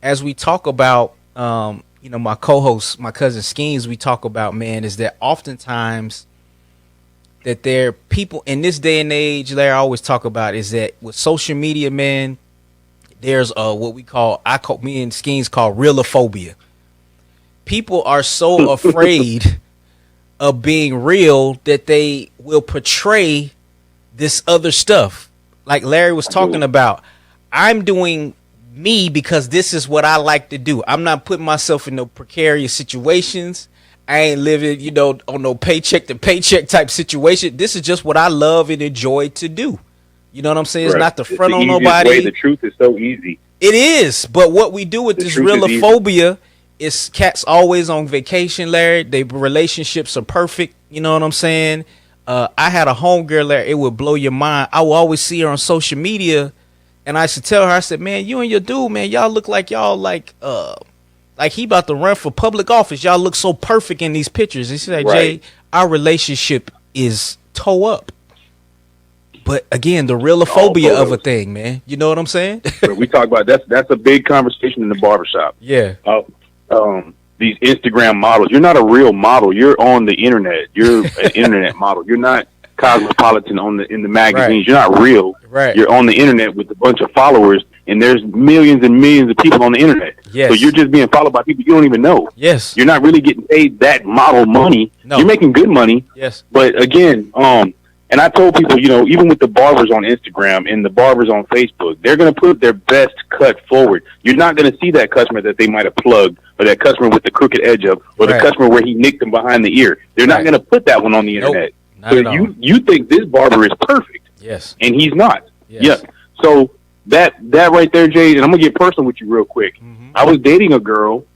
[SPEAKER 1] as we talk about, my co-host, my cousin Skeens, we talk about, man, is that oftentimes that there are people in this day and age, Larry, I always talk about is that with social media, man, there's what me and Skeens call realophobia. People are so afraid of being real that they will portray this other stuff. Like Larry was talking about, I'm doing me because this is what I like to do. I'm not putting myself in no precarious situations. I ain't living, on no paycheck to paycheck type situation. This is just what I love and enjoy to do. You know what I'm saying? It's not the front on nobody.
[SPEAKER 2] Way. The truth is so easy.
[SPEAKER 1] It is. But what we do with this realophobia is cats always on vacation, Larry. Their relationships are perfect. You know what I'm saying? I had a homegirl, Larry, it would blow your mind. I would always see her on social media, and I used to tell her, I said, man, you and your dude, man, y'all look like y'all like he about to run for public office. Y'all look so perfect in these pictures. And she said, Jay, our relationship is toe up. But again, the realophobia of a thing, man. You know what I'm saying?
[SPEAKER 2] We talk about that's a big conversation in the barbershop.
[SPEAKER 1] Yeah.
[SPEAKER 2] These Instagram models. You're not a real model. You're on the internet. You're an internet model. You're not cosmopolitan in the magazines. Right. You're not real. Right. You're on the internet with a bunch of followers, and there's millions and millions of people on the internet. Yes. So you're just being followed by people you don't even know.
[SPEAKER 1] Yes.
[SPEAKER 2] You're not really getting paid that model money. No. You're making good money.
[SPEAKER 1] Yes.
[SPEAKER 2] But again, and I told people, even with the barbers on Instagram and the barbers on Facebook, they're going to put their best cut forward. You're not going to see that customer that they might have plugged, or that customer with the crooked edge up, or the customer where he nicked them behind the ear. They're not going to put that one on the internet. So you think this barber is perfect.
[SPEAKER 1] Yes.
[SPEAKER 2] And he's not.
[SPEAKER 1] Yes.
[SPEAKER 2] Yeah. So that right there, Jay, and I'm going to get personal with you real quick. I was dating a girl,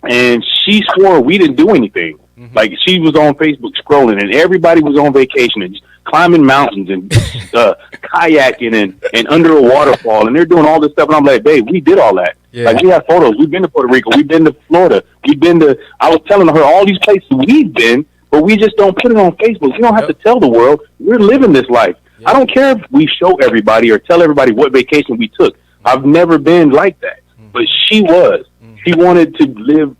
[SPEAKER 2] and she swore we didn't do anything. Like, she was on Facebook scrolling, and everybody was on vacation and climbing mountains and kayaking and under a waterfall, and they're doing all this stuff. And I'm like, babe, we did all that. Yeah. Like, we have photos. We've been to Puerto Rico. We've been to Florida. I was telling her all these places we've been, but we just don't put it on Facebook. We don't have to tell the world. We're living this life. I don't care if we show everybody or tell everybody what vacation we took. I've never been like that. But she was. She wanted to live.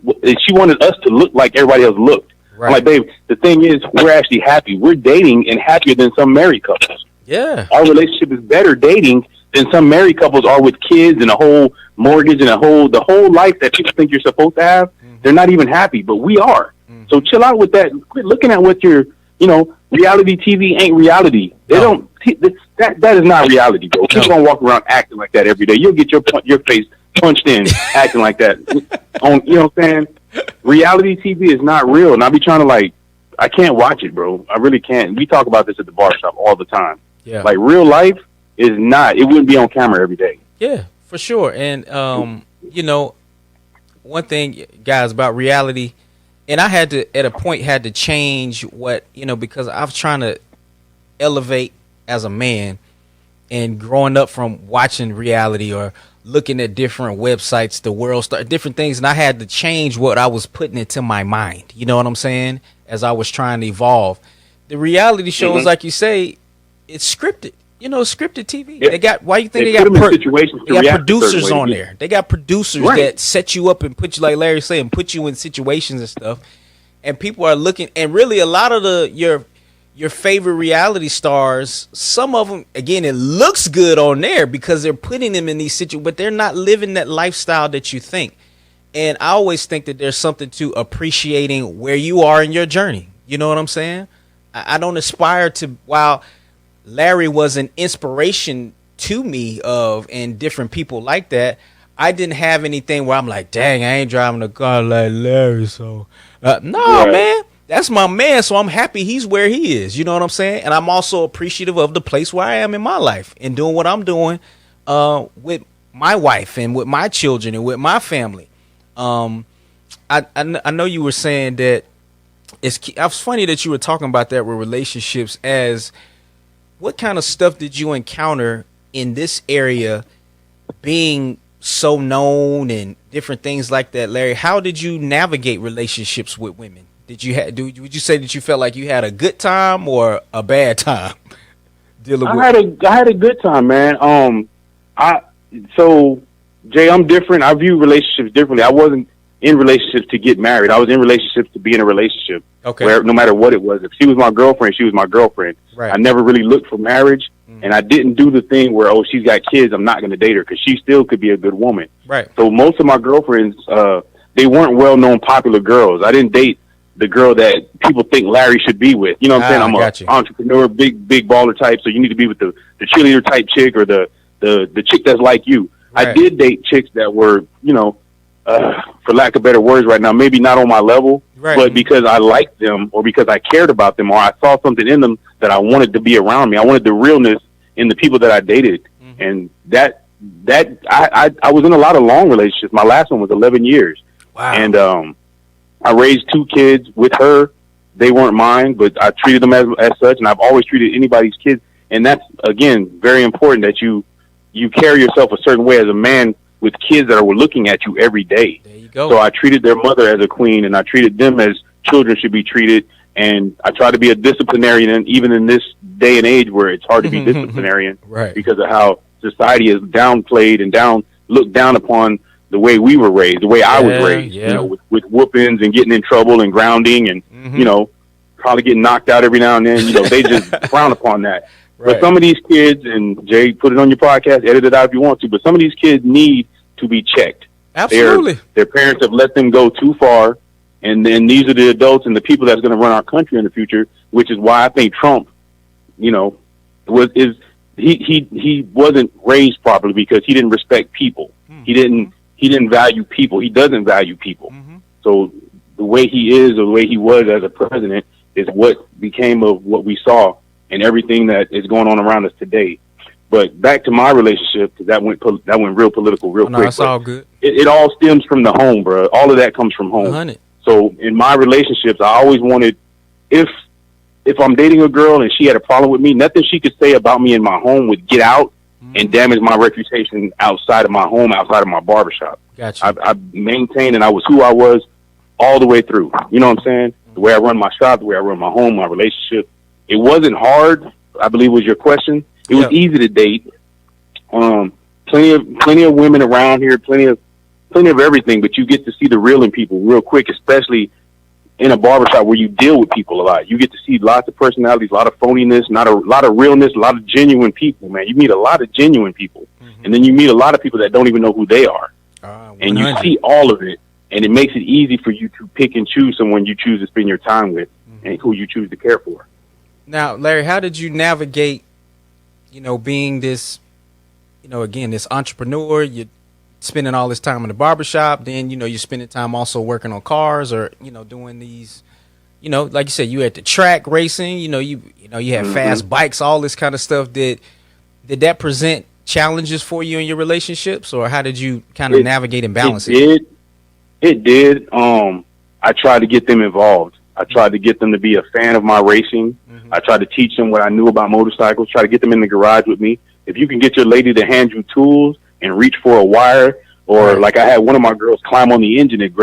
[SPEAKER 2] She wanted us to look like everybody else looked. Right. I'm like, babe, the thing is, we're actually happy. We're dating and happier than some married couples.
[SPEAKER 1] Yeah.
[SPEAKER 2] Our relationship is better dating than some married couples are with kids and a whole mortgage and the whole life that people think you're supposed to have. They're not even happy, but we are. So chill out with that. Quit looking at what reality TV ain't reality. They don't. That is not reality, bro. People don't walk around acting like that every day. You'll get your face punched in acting like that. You know what I'm saying? Reality TV is not real, and I be trying to I can't watch it, bro. I really can't. We talk about this at the barbershop all the time.
[SPEAKER 1] Yeah.
[SPEAKER 2] Like real life is not. It wouldn't be on camera every day.
[SPEAKER 1] Yeah, for sure. And one thing, guys, about reality, and I had to at a point had to change what because I was trying to elevate as a man, and growing up from watching reality or looking at different websites, the world star, different things, and I had to change what I was putting into my mind. You know what I'm saying? As I was trying to evolve, the reality shows, like you say, it's scripted. Scripted TV.
[SPEAKER 2] Yeah.
[SPEAKER 1] They got. Why you think
[SPEAKER 2] they
[SPEAKER 1] they got
[SPEAKER 2] producers
[SPEAKER 1] on there? They got producers that set you up and put you, like Larry saying, put you in situations and stuff. And people are looking, and really a lot of your favorite reality stars, some of them, again, it looks good on there because they're putting them in these situations, but they're not living that lifestyle that you think. And I always think that there's something to appreciating where you are in your journey. You know what I'm saying? I don't aspire to, while Larry was an inspiration to me and different people like that, I didn't have anything where I'm like, dang, I ain't driving a car like Larry. So, man. That's my man, so I'm happy he's where he is. You know what I'm saying? And I'm also appreciative of the place where I am in my life and doing what I'm doing with my wife and with my children and with my family. I know you were saying that it's funny that you were talking about that with relationships. As what kind of stuff did you encounter in this area, being so known and different things like that, Larry? How did you navigate relationships with women? Would you say that you felt like you had a good time or a bad time dealing with?
[SPEAKER 2] I had a good time, man. So Jay, I'm different. I view relationships differently. I wasn't in relationships to get married. I was in relationships to be in a relationship.
[SPEAKER 1] Okay.
[SPEAKER 2] Where no matter what it was, if she was my girlfriend, she was my girlfriend.
[SPEAKER 1] Right.
[SPEAKER 2] I never really looked for marriage, and I didn't do the thing where she's got kids, I'm not going to date her, because she still could be a good woman.
[SPEAKER 1] Right.
[SPEAKER 2] So most of my girlfriends, they weren't well-known popular girls. I didn't date the girl that people think Larry should be with. You know what I'm saying? I'm an entrepreneur, big baller type, so you need to be with the cheerleader type chick or the chick that's like you. Right. I did date chicks that were, for lack of better words right now, maybe not on my level, right, but because I liked them or because I cared about them or I saw something in them that I wanted to be around me. I wanted the realness in the people that I dated. Mm-hmm. And I was in a lot of long relationships. My last one was 11 years.
[SPEAKER 1] Wow.
[SPEAKER 2] And, I raised 2 kids with her. They weren't mine, but I treated them as such, and I've always treated anybody's kids. And that's, again, very important that you carry yourself a certain way as a man with kids that are looking at you every day.
[SPEAKER 1] There you go.
[SPEAKER 2] So I treated their mother as a queen, and I treated them as children should be treated. And I try to be a disciplinarian, even in this day and age where it's hard to be disciplinarian,
[SPEAKER 1] right,
[SPEAKER 2] because of how society is downplayed and looked down upon the way we were raised, the way I was raised, with whoopings and getting in trouble and grounding and, probably getting knocked out every now and then. They just frown upon that. Right. But some of these kids, and Jay, put it on your podcast, edit it out if you want to, but some of these kids need to be checked.
[SPEAKER 1] Absolutely.
[SPEAKER 2] Their parents have let them go too far, and then these are the adults and the people that's going to run our country in the future, which is why I think Trump, he wasn't raised properly because he didn't respect people. He didn't value people. He doesn't value people. Mm-hmm. So the way he is, or the way he was as a president, is what became of what we saw and everything that is going on around us today. But back to my relationship, because that went real political real quick.
[SPEAKER 1] That's all good.
[SPEAKER 2] It all stems from the home, bro. All of that comes from home.
[SPEAKER 1] 100.
[SPEAKER 2] So in my relationships, I always wanted, if I'm dating a girl and she had a problem with me, nothing she could say about me in my home would get out and damage my reputation outside of my home, outside of my barbershop.
[SPEAKER 1] Gotcha.
[SPEAKER 2] I maintained, and I was who I was all the way through. You know what I'm saying? The way I run my shop, the way I run my home, my relationship. It wasn't hard, I believe was your question. It was easy to date. Plenty of women around here, plenty of everything, but you get to see the real in people real quick, especially in a barbershop where you deal with people a lot. You get to see lots of personalities, a lot of phoniness, not a lot of realness, a lot of genuine people, man. You meet a lot of genuine people. And then you meet a lot of people that don't even know who they are. And you see all of it, and it makes it easy for you to pick and choose someone you choose to spend your time with and who you choose to care for.
[SPEAKER 1] Now, Larry, how did you navigate, being this, again, this entrepreneur? You're spending all this time in the barbershop, then, you're spending time also working on cars or, doing these, like you said, you at the track racing, you had fast bikes, all this kind of stuff. Did that present challenges for you in your relationships, or how did you kind of navigate and balance it?
[SPEAKER 2] It did. I tried to get them involved. I tried to get them to be a fan of my racing. I tried to teach them what I knew about motorcycles, try to get them in the garage with me. If you can get your lady to hand you tools and reach for a wire, or like I had one of my girls climb on the engine and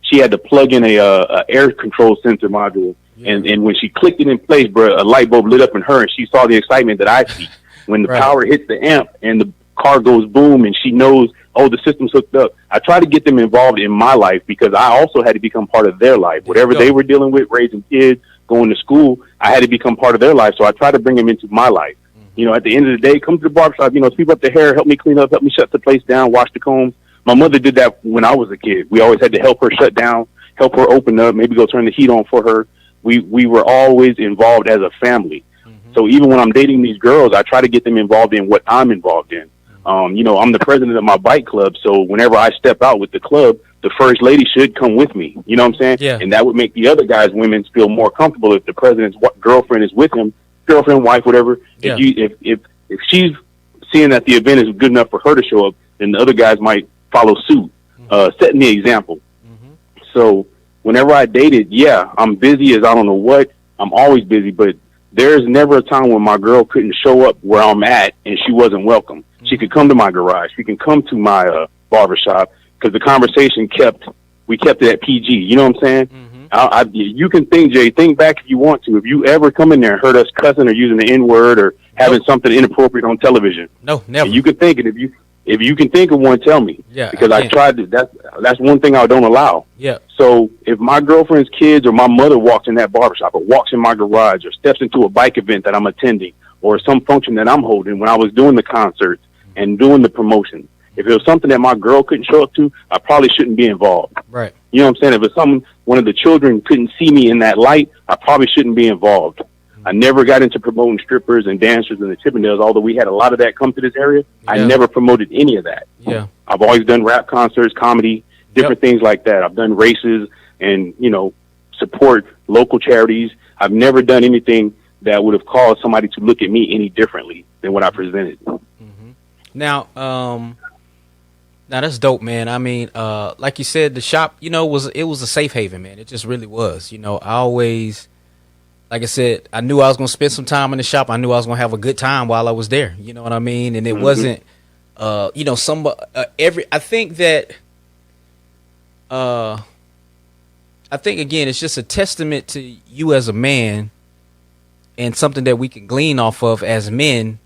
[SPEAKER 2] she had to plug in a air control sensor module. And when she clicked it in place, bro, a light bulb lit up in her, and she saw the excitement that I see. When the power hits the amp and the car goes boom and she knows, oh, the system's hooked up. I try to get them involved in my life because I also had to become part of their life. Whatever they were dealing with, raising kids, going to school, I had to become part of their life. So I try to bring them into my life. At the end of the day, come to the barbershop, sweep up the hair, help me clean up, help me shut the place down, wash the combs. My mother did that when I was a kid. We always had to help her shut down, help her open up, maybe go turn the heat on for her. We were always involved as a family. So even when I'm dating these girls, I try to get them involved in what I'm involved in. I'm the president of my bike club, so whenever I step out with the club, the first lady should come with me. You know what I'm saying?
[SPEAKER 1] Yeah.
[SPEAKER 2] And that would make the other guys, women, feel more comfortable if the president's girlfriend is with him, girlfriend, wife, whatever.
[SPEAKER 1] Yeah.
[SPEAKER 2] If she's seeing that the event is good enough for her to show up, then the other guys might follow suit, setting the example. So whenever I dated, I'm busy as I don't know what. I'm always busy, but there's never a time when my girl couldn't show up where I'm at and she wasn't welcome. She could come to my garage. She can come to my barbershop because the conversation we kept it at PG. You know what I'm saying? You can think back if you want to. If you ever come in there and heard us cussing or using the N-word or having something inappropriate on television.
[SPEAKER 1] No, never.
[SPEAKER 2] You can think it. If you can think of one, tell me.
[SPEAKER 1] Yeah,
[SPEAKER 2] because I tried to. That's one thing I don't allow.
[SPEAKER 1] Yeah.
[SPEAKER 2] So if my girlfriend's kids or my mother walks in that barbershop or walks in my garage or steps into a bike event that I'm attending or some function that I'm holding when I was doing the concerts and doing the promotion, if it was something that my girl couldn't show up to, I probably shouldn't be involved.
[SPEAKER 1] Right.
[SPEAKER 2] You know what I'm saying? If it's one of the children couldn't see me in that light, I probably shouldn't be involved. I never got into promoting strippers and dancers and the Chippendales, although we had a lot of that come to this area. I never promoted any of that.
[SPEAKER 1] Yeah.
[SPEAKER 2] I've always done rap concerts, comedy, different things like that. I've done races and, support local charities. I've never done anything that would have caused somebody to look at me any differently than what I presented.
[SPEAKER 1] Now that's dope, man. I mean, like you said, the shop, it was a safe haven, man. It just really was. I always, like I said, I knew I was going to spend some time in the shop. I knew I was going to have a good time while I was there. You know what I mean? And it wasn't, I think again, it's just a testament to you as a man, and something that we can glean off of as men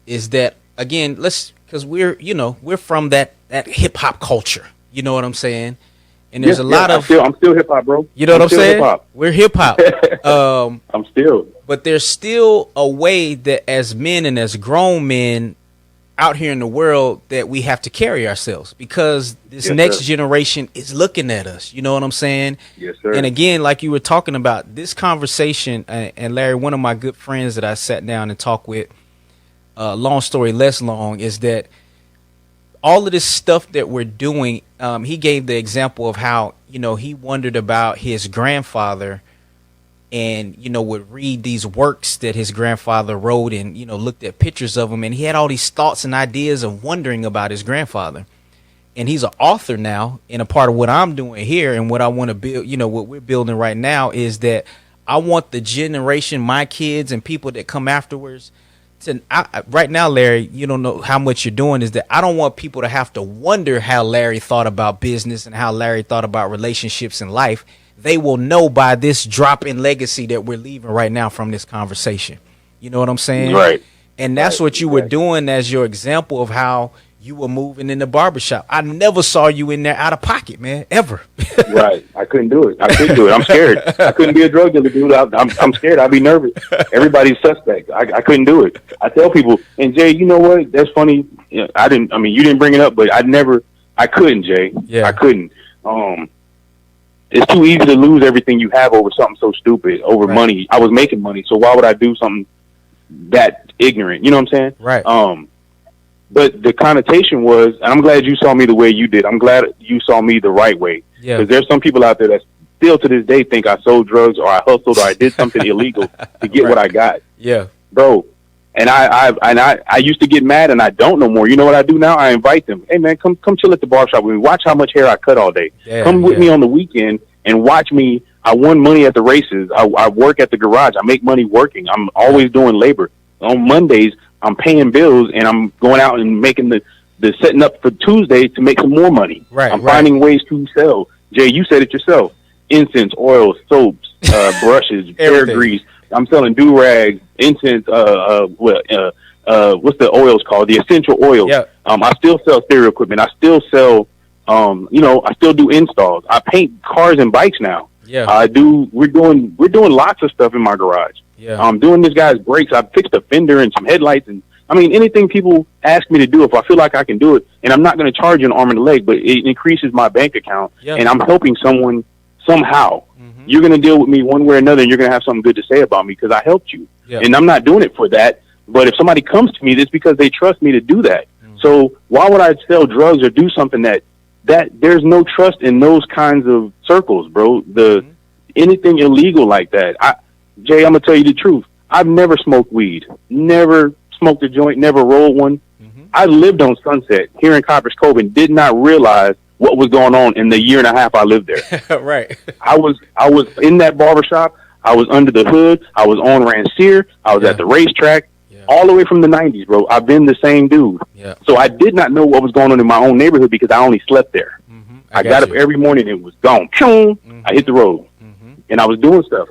[SPEAKER 1] is that, again, because we're from that hip hop culture. You know what I'm saying? And there's a lot of.
[SPEAKER 2] I'm still hip hop, bro.
[SPEAKER 1] You know what I'm saying?
[SPEAKER 2] Hip-hop.
[SPEAKER 1] We're hip hop.
[SPEAKER 2] I'm still.
[SPEAKER 1] But there's still a way that as men and as grown men out here in the world that we have to carry ourselves, because this next generation is looking at us. You know what I'm saying?
[SPEAKER 2] Yes, sir.
[SPEAKER 1] And again, like you were talking about, this conversation, and Larry, one of my good friends that I sat down and talked with, long story less long, is that all of this stuff that we're doing, he gave the example of how, he wondered about his grandfather and, would read these works that his grandfather wrote and, looked at pictures of him. And he had all these thoughts and ideas of wondering about his grandfather. And he's an author now. And a part of what I'm doing here and what I want to build, what we're building right now, is that I want the generation, my kids and people that come afterwards, right now, Larry, you don't know how much you're doing, is that I don't want people to have to wonder how Larry thought about business and how Larry thought about relationships in life. They will know by this drop in legacy that we're leaving right now from this conversation. You know what I'm saying?
[SPEAKER 2] Right.
[SPEAKER 1] And that's what you were doing as your example of how you were moving in the barbershop. I never saw you in there out of pocket, man, ever.
[SPEAKER 2] Right. I couldn't do it. I'm scared. I couldn't be a drug dealer, dude. I'm scared. I'd be nervous. Everybody's suspect. I couldn't do it. I tell people, and Jay, you know what? That's funny. You didn't bring it up, but I couldn't, Jay. Yeah. I couldn't. It's too easy to lose everything you have over something so stupid, over money. I was making money, so why would I do something that ignorant? You know what I'm saying?
[SPEAKER 1] Right.
[SPEAKER 2] But the connotation was, and I'm glad you saw me the way you did. I'm glad you saw me the right way. Yeah. Because there's some people out there that still to this day think I sold drugs or I hustled or I did something illegal to get what I got.
[SPEAKER 1] Yeah.
[SPEAKER 2] Bro. And I used to get mad, and I don't no more. You know what I do now? I invite them. Hey, man, come chill at the barbershop with me. Watch how much hair I cut all day. Yeah, come with me on the weekend and watch me. I won money at the races. I work at the garage. I make money working. I'm always doing labor. On Mondays, I'm paying bills, and I'm going out and making the setting up for Tuesday to make some more money.
[SPEAKER 1] Right.
[SPEAKER 2] I'm finding ways to sell. Jay, you said it yourself. Incense, oils, soaps, brushes, hair grease. I'm selling do-rags, incense, what's the oils called? The essential oils. Yeah. I still sell stereo equipment. I still sell, I still do installs. I paint cars and bikes now.
[SPEAKER 1] Yeah.
[SPEAKER 2] We're doing lots of stuff in my garage.
[SPEAKER 1] Yeah.
[SPEAKER 2] I'm doing this guy's brakes. I fixed a fender and some headlights, and anything people ask me to do, if I feel like I can do it, and I'm not going to charge you an arm and a leg, but it increases my bank account, and I'm helping someone somehow. Mm-hmm. You're going to deal with me one way or another, and you're going to have something good to say about me because I helped you. Yeah. And I'm not doing it for that, but if somebody comes to me, it's because they trust me to do that. Mm-hmm. So why would I sell drugs or do something that there's no trust in those kinds of circles, bro? Anything illegal like that. Jay, I'm going to tell you the truth. I've never smoked weed, never smoked a joint, never rolled one. Mm-hmm. I lived on Sunset here in Copper's Cove and did not realize what was going on in the year and a half I lived there.
[SPEAKER 1] Right.
[SPEAKER 2] I was in that barbershop. I was under the hood. I was on Rancier. I was at the racetrack all the way from the 90s, bro. I've been the same dude. Yeah. So I did not know what was going on in my own neighborhood because I only slept there. Mm-hmm. I got up every morning and it was gone. Mm-hmm. I hit the road. Mm-hmm. And I was doing stuff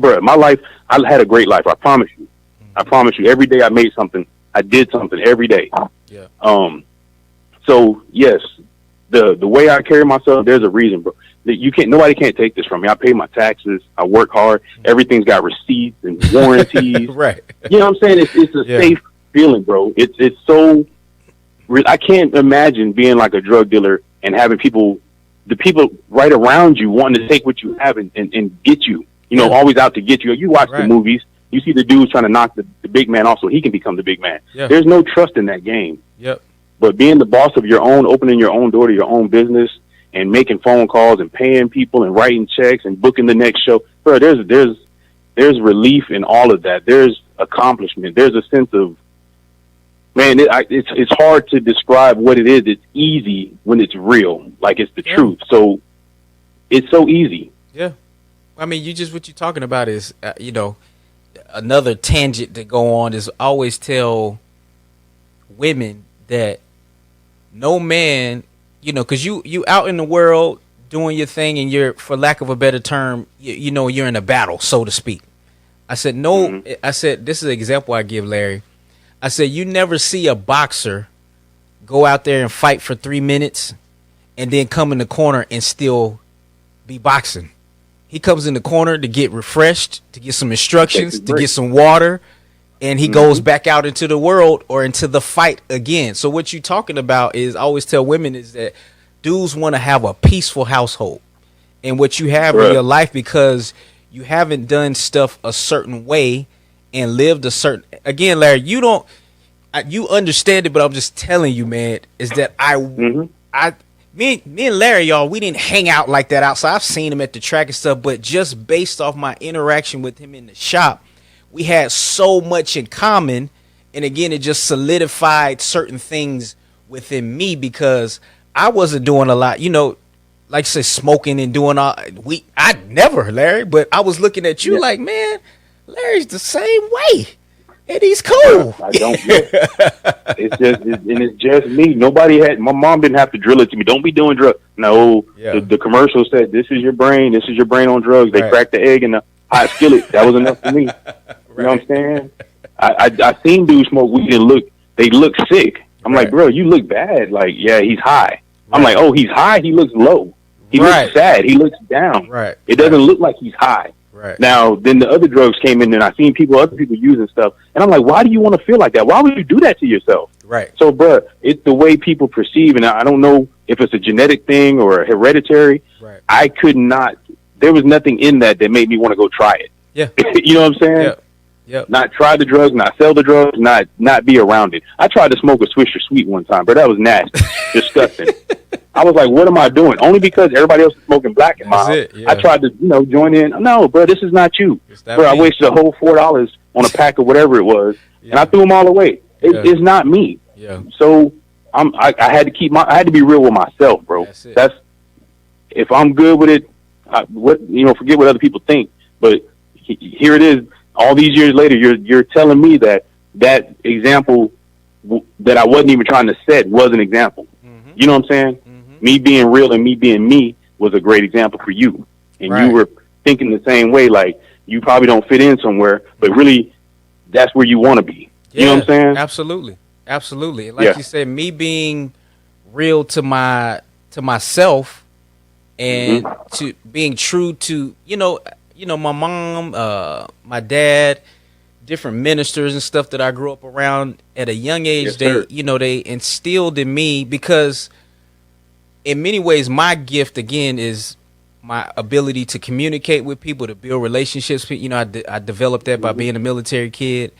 [SPEAKER 2] bro, my life, I had a great life. I promise you. Mm-hmm. I promise you. Every day I made something. I did something every day.
[SPEAKER 1] Yeah.
[SPEAKER 2] So yes, the way I carry myself, there's a reason, bro. That nobody can't take this from me. I pay my taxes. I work hard. Everything's got receipts and warranties.
[SPEAKER 1] Right.
[SPEAKER 2] You know what I'm saying? It's a safe feeling, bro. It's so. I can't imagine being like a drug dealer and having the people right around you wanting to take what you have and get you. Always out to get you. You watch the movies. You see the dudes trying to knock the big man off so he can become the big man. Yeah. There's no trust in that game.
[SPEAKER 1] Yep.
[SPEAKER 2] But being the boss of your own, opening your own door to your own business and making phone calls and paying people and writing checks and booking the next show, bro, there's relief in all of that. There's accomplishment. There's a sense of, man, it's hard to describe what it is. It's easy when it's real, like it's the truth. So it's so easy.
[SPEAKER 1] Yeah. I mean, what you're talking about is, another tangent to go on is always tell women that no man, because you out in the world doing your thing and you're, for lack of a better term, you're in a battle, so to speak. I said, I said, this is an example I give, Larry. I said, you never see a boxer go out there and fight for 3 minutes and then come in the corner and still be boxing. He comes in the corner to get refreshed, to get some instructions, to get some water, and he goes back out into the world or into the fight again. So what you're talking about is, I always tell women, is that dudes want to have a peaceful household. And what you have in your life, because you haven't done stuff a certain way and lived a certain, again, Larry, you understand it, but I'm just telling you, man, is that me and Larry, y'all, we didn't hang out like that outside. I've seen him at the track and stuff, but just based off my interaction with him in the shop, we had so much in common. And again, it just solidified certain things within me because I wasn't doing a lot, like I said, smoking and doing I never, Larry, but I was looking at you like, man, Larry's the same way. And he's cool.
[SPEAKER 2] I don't. It's just me. My mom didn't have to drill it to me. Don't be doing drugs. No, the commercial said, "This is your brain. This is your brain on drugs." They cracked the egg in the hot skillet. That was enough for me. You know what I'm saying? I seen dudes smoke weed and they look sick. I'm like, bro, you look bad. Like, yeah, he's high. I'm like, oh, he's high. He looks low. He looks sad. He looks down.
[SPEAKER 1] Right.
[SPEAKER 2] It doesn't look like he's high.
[SPEAKER 1] Right.
[SPEAKER 2] Now, then the other drugs came in, and I seen other people using stuff, and I'm like, why do you want to feel like that? Why would you do that to yourself?
[SPEAKER 1] Right.
[SPEAKER 2] So, bro, it's the way people perceive, and I don't know if it's a genetic thing or a hereditary.
[SPEAKER 1] Right.
[SPEAKER 2] I could not. There was nothing in that made me want to go try it.
[SPEAKER 1] Yeah.
[SPEAKER 2] You know what I'm saying?
[SPEAKER 1] Yeah. Yep.
[SPEAKER 2] Not try the drugs, not sell the drugs, not be around it. I tried to smoke a Swisher Sweet one time, but that was nasty, disgusting. I was like, what am I doing? Only because everybody else is smoking black in my house.
[SPEAKER 1] Yeah.
[SPEAKER 2] I tried to, join in. No, bro, this is not you. Bro, I wasted a whole $4 on a pack of whatever it was, and I threw them all away. It's not me.
[SPEAKER 1] Yeah.
[SPEAKER 2] So I had to I had to be real with myself, bro. That's if I'm good with it. Forget what other people think. But here it is. All these years later, you're telling me that example that I wasn't even trying to set was an example. Mm-hmm. You know what I'm saying? Mm-hmm. Me being real and me being me was a great example for you. And you were thinking the same way, like you probably don't fit in somewhere, but really that's where you want to be. Yeah, you know what I'm saying?
[SPEAKER 1] Absolutely. Absolutely. Like you said, me being real to myself and to being true to, my mom, my dad, different ministers and stuff that I grew up around at a young age. They instilled in me, because in many ways my gift again is my ability to communicate with people, to build relationships. I developed that by being a military kid,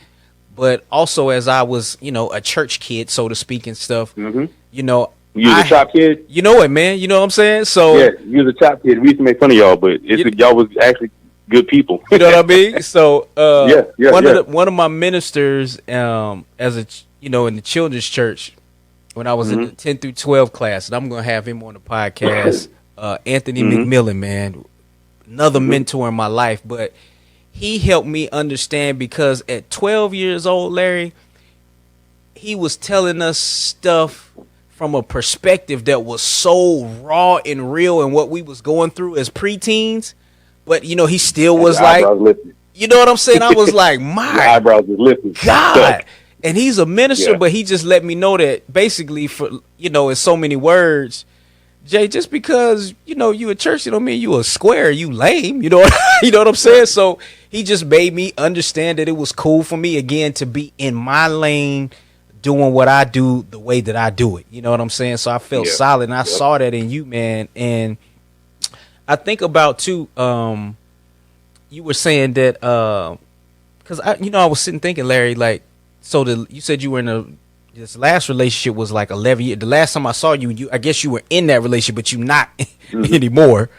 [SPEAKER 1] but also as I was, a church kid, so to speak, and stuff. Mm-hmm.
[SPEAKER 2] You was a chop kid?
[SPEAKER 1] You know it, man. You know what I'm saying? So
[SPEAKER 2] yeah, you was a chop kid. We used to make fun of y'all, but y'all was actually good people.
[SPEAKER 1] You know what I mean? So one of my ministers, in the children's church, when I was in the 10 through 12 class, and I'm gonna have him on the podcast, Anthony McMillan, man, another mentor in my life, but he helped me understand, because at 12 years old, Larry, he was telling us stuff from a perspective that was so raw and real in what we was going through as preteens. But, he still was like, you know what I'm saying? I was like, my
[SPEAKER 2] eyebrows was lifting.
[SPEAKER 1] God. And he's a minister, but he just let me know that basically, for, in so many words, Jay, just because, you a church, don't mean you a square, you lame. You know what I'm saying? So he just made me understand that it was cool for me, again, to be in my lane, doing what I do the way that I do it. You know what I'm saying? So I felt solid, and I saw that in you, man. And I think about too, you were saying that, cause I was sitting thinking, Larry, like, so you said you were this last relationship was like 11 years. The last time I saw you, I guess you were in that relationship, but you not anymore.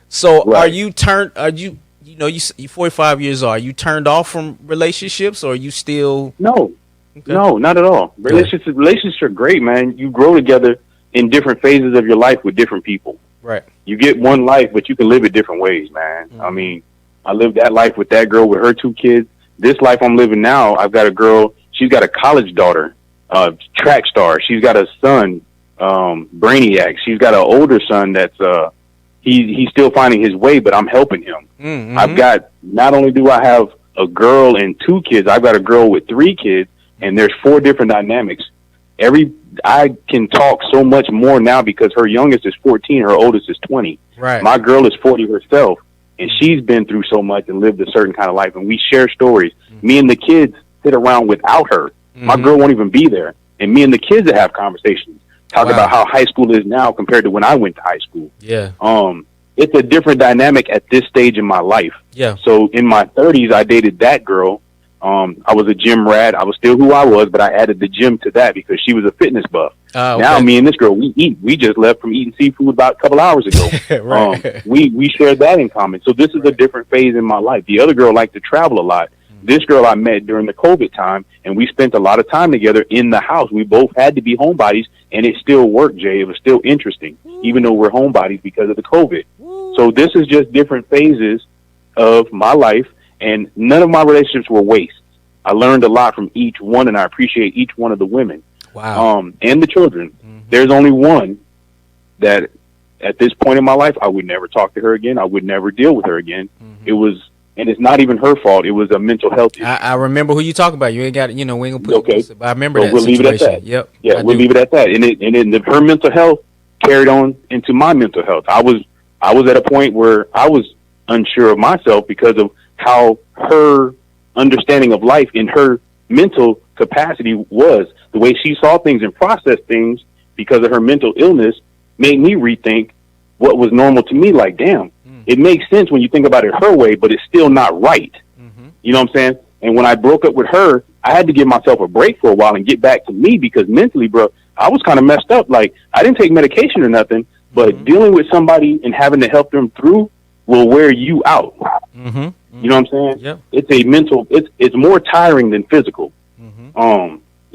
[SPEAKER 1] So are you 45 years old, are you turned off from relationships, or are you still?
[SPEAKER 2] No. Okay. No, not at all. Relationships are great, man. You grow together in different phases of your life with different people.
[SPEAKER 1] Right.
[SPEAKER 2] You get one life, but you can live it different ways, man. Mm-hmm. I mean, I lived that life with that girl with her 2 kids. This life I'm living now, I've got a girl. She's got a college daughter, track star. She's got a son, brainiac. She's got an older son that's he's still finding his way, but I'm helping him. Mm-hmm. I've got, not only do I have a girl and 2 kids, I've got a girl with 3 kids. And there's 4 different dynamics. I can talk so much more now because her youngest is 14, her oldest is 20.
[SPEAKER 1] Right.
[SPEAKER 2] My girl is 40 herself, and she's been through so much and lived a certain kind of life. And we share stories. Mm-hmm. Me and the kids sit around without her. Mm-hmm. My girl won't even be there. And me and the kids that have conversations, talk about how high school is now compared to when I went to high school.
[SPEAKER 1] Yeah.
[SPEAKER 2] It's a different dynamic at this stage in my life.
[SPEAKER 1] Yeah.
[SPEAKER 2] So in my 30s, I dated that girl. I was a gym rat. I was still who I was, but I added the gym to that because she was a fitness buff. Okay. Now me and this girl, we eat. We just left from eating seafood about a couple hours ago.
[SPEAKER 1] Right.
[SPEAKER 2] We shared that in common. So this is a different phase in my life. The other girl liked to travel a lot. This girl I met during the COVID time, and we spent a lot of time together in the house. We both had to be homebodies, and it still worked, Jay. It was still interesting, even though we're homebodies because of the COVID. So this is just different phases of my life. And none of my relationships were wastes. I learned a lot from each one, and I appreciate each one of the women.
[SPEAKER 1] Wow.
[SPEAKER 2] And the children. Mm-hmm. There's only one that at this point in my life, I would never talk to her again. I would never deal with her again. Mm-hmm. It was and it's not even her fault. It was a mental health issue.
[SPEAKER 1] I remember who you talking about. You ain't got, we ain't gonna put
[SPEAKER 2] Okay.
[SPEAKER 1] but I remember
[SPEAKER 2] So
[SPEAKER 1] that
[SPEAKER 2] we'll leave it at
[SPEAKER 1] situation.
[SPEAKER 2] that.
[SPEAKER 1] Yep.
[SPEAKER 2] Yeah, we'll leave it at that. And her mental health carried on into my mental health. I was at a point where I was unsure of myself because of how her understanding of life in her mental capacity was. The way she saw things and processed things because of her mental illness made me rethink what was normal to me. Like, damn, it makes sense when you think about it her way, but it's still not right. You know what I'm saying? And when I broke up with her, I had to give myself a break for a while and get back to me, because mentally, bro, I was kind of messed up. Like, I didn't take medication or nothing, but dealing with somebody and having to help them through will wear you out. You know what I'm saying?
[SPEAKER 1] Yep.
[SPEAKER 2] It's a mental, it's more tiring than physical.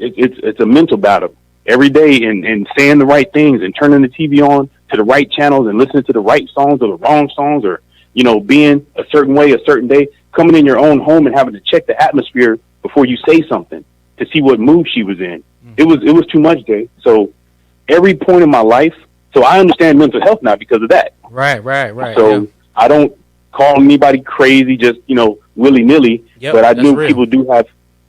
[SPEAKER 2] It's a mental battle every day, and saying the right things and turning the TV on to the right channels and listening to the right songs or the wrong songs, or, you know, being a certain way, a certain day, coming in your own home and having to check the atmosphere before you say something to see what mood she was in. It was too much, Jay. So every point in my life, so I understand mental health now because of that.
[SPEAKER 1] Right.
[SPEAKER 2] So I don't call anybody crazy, just, you know, willy-nilly, but I knew people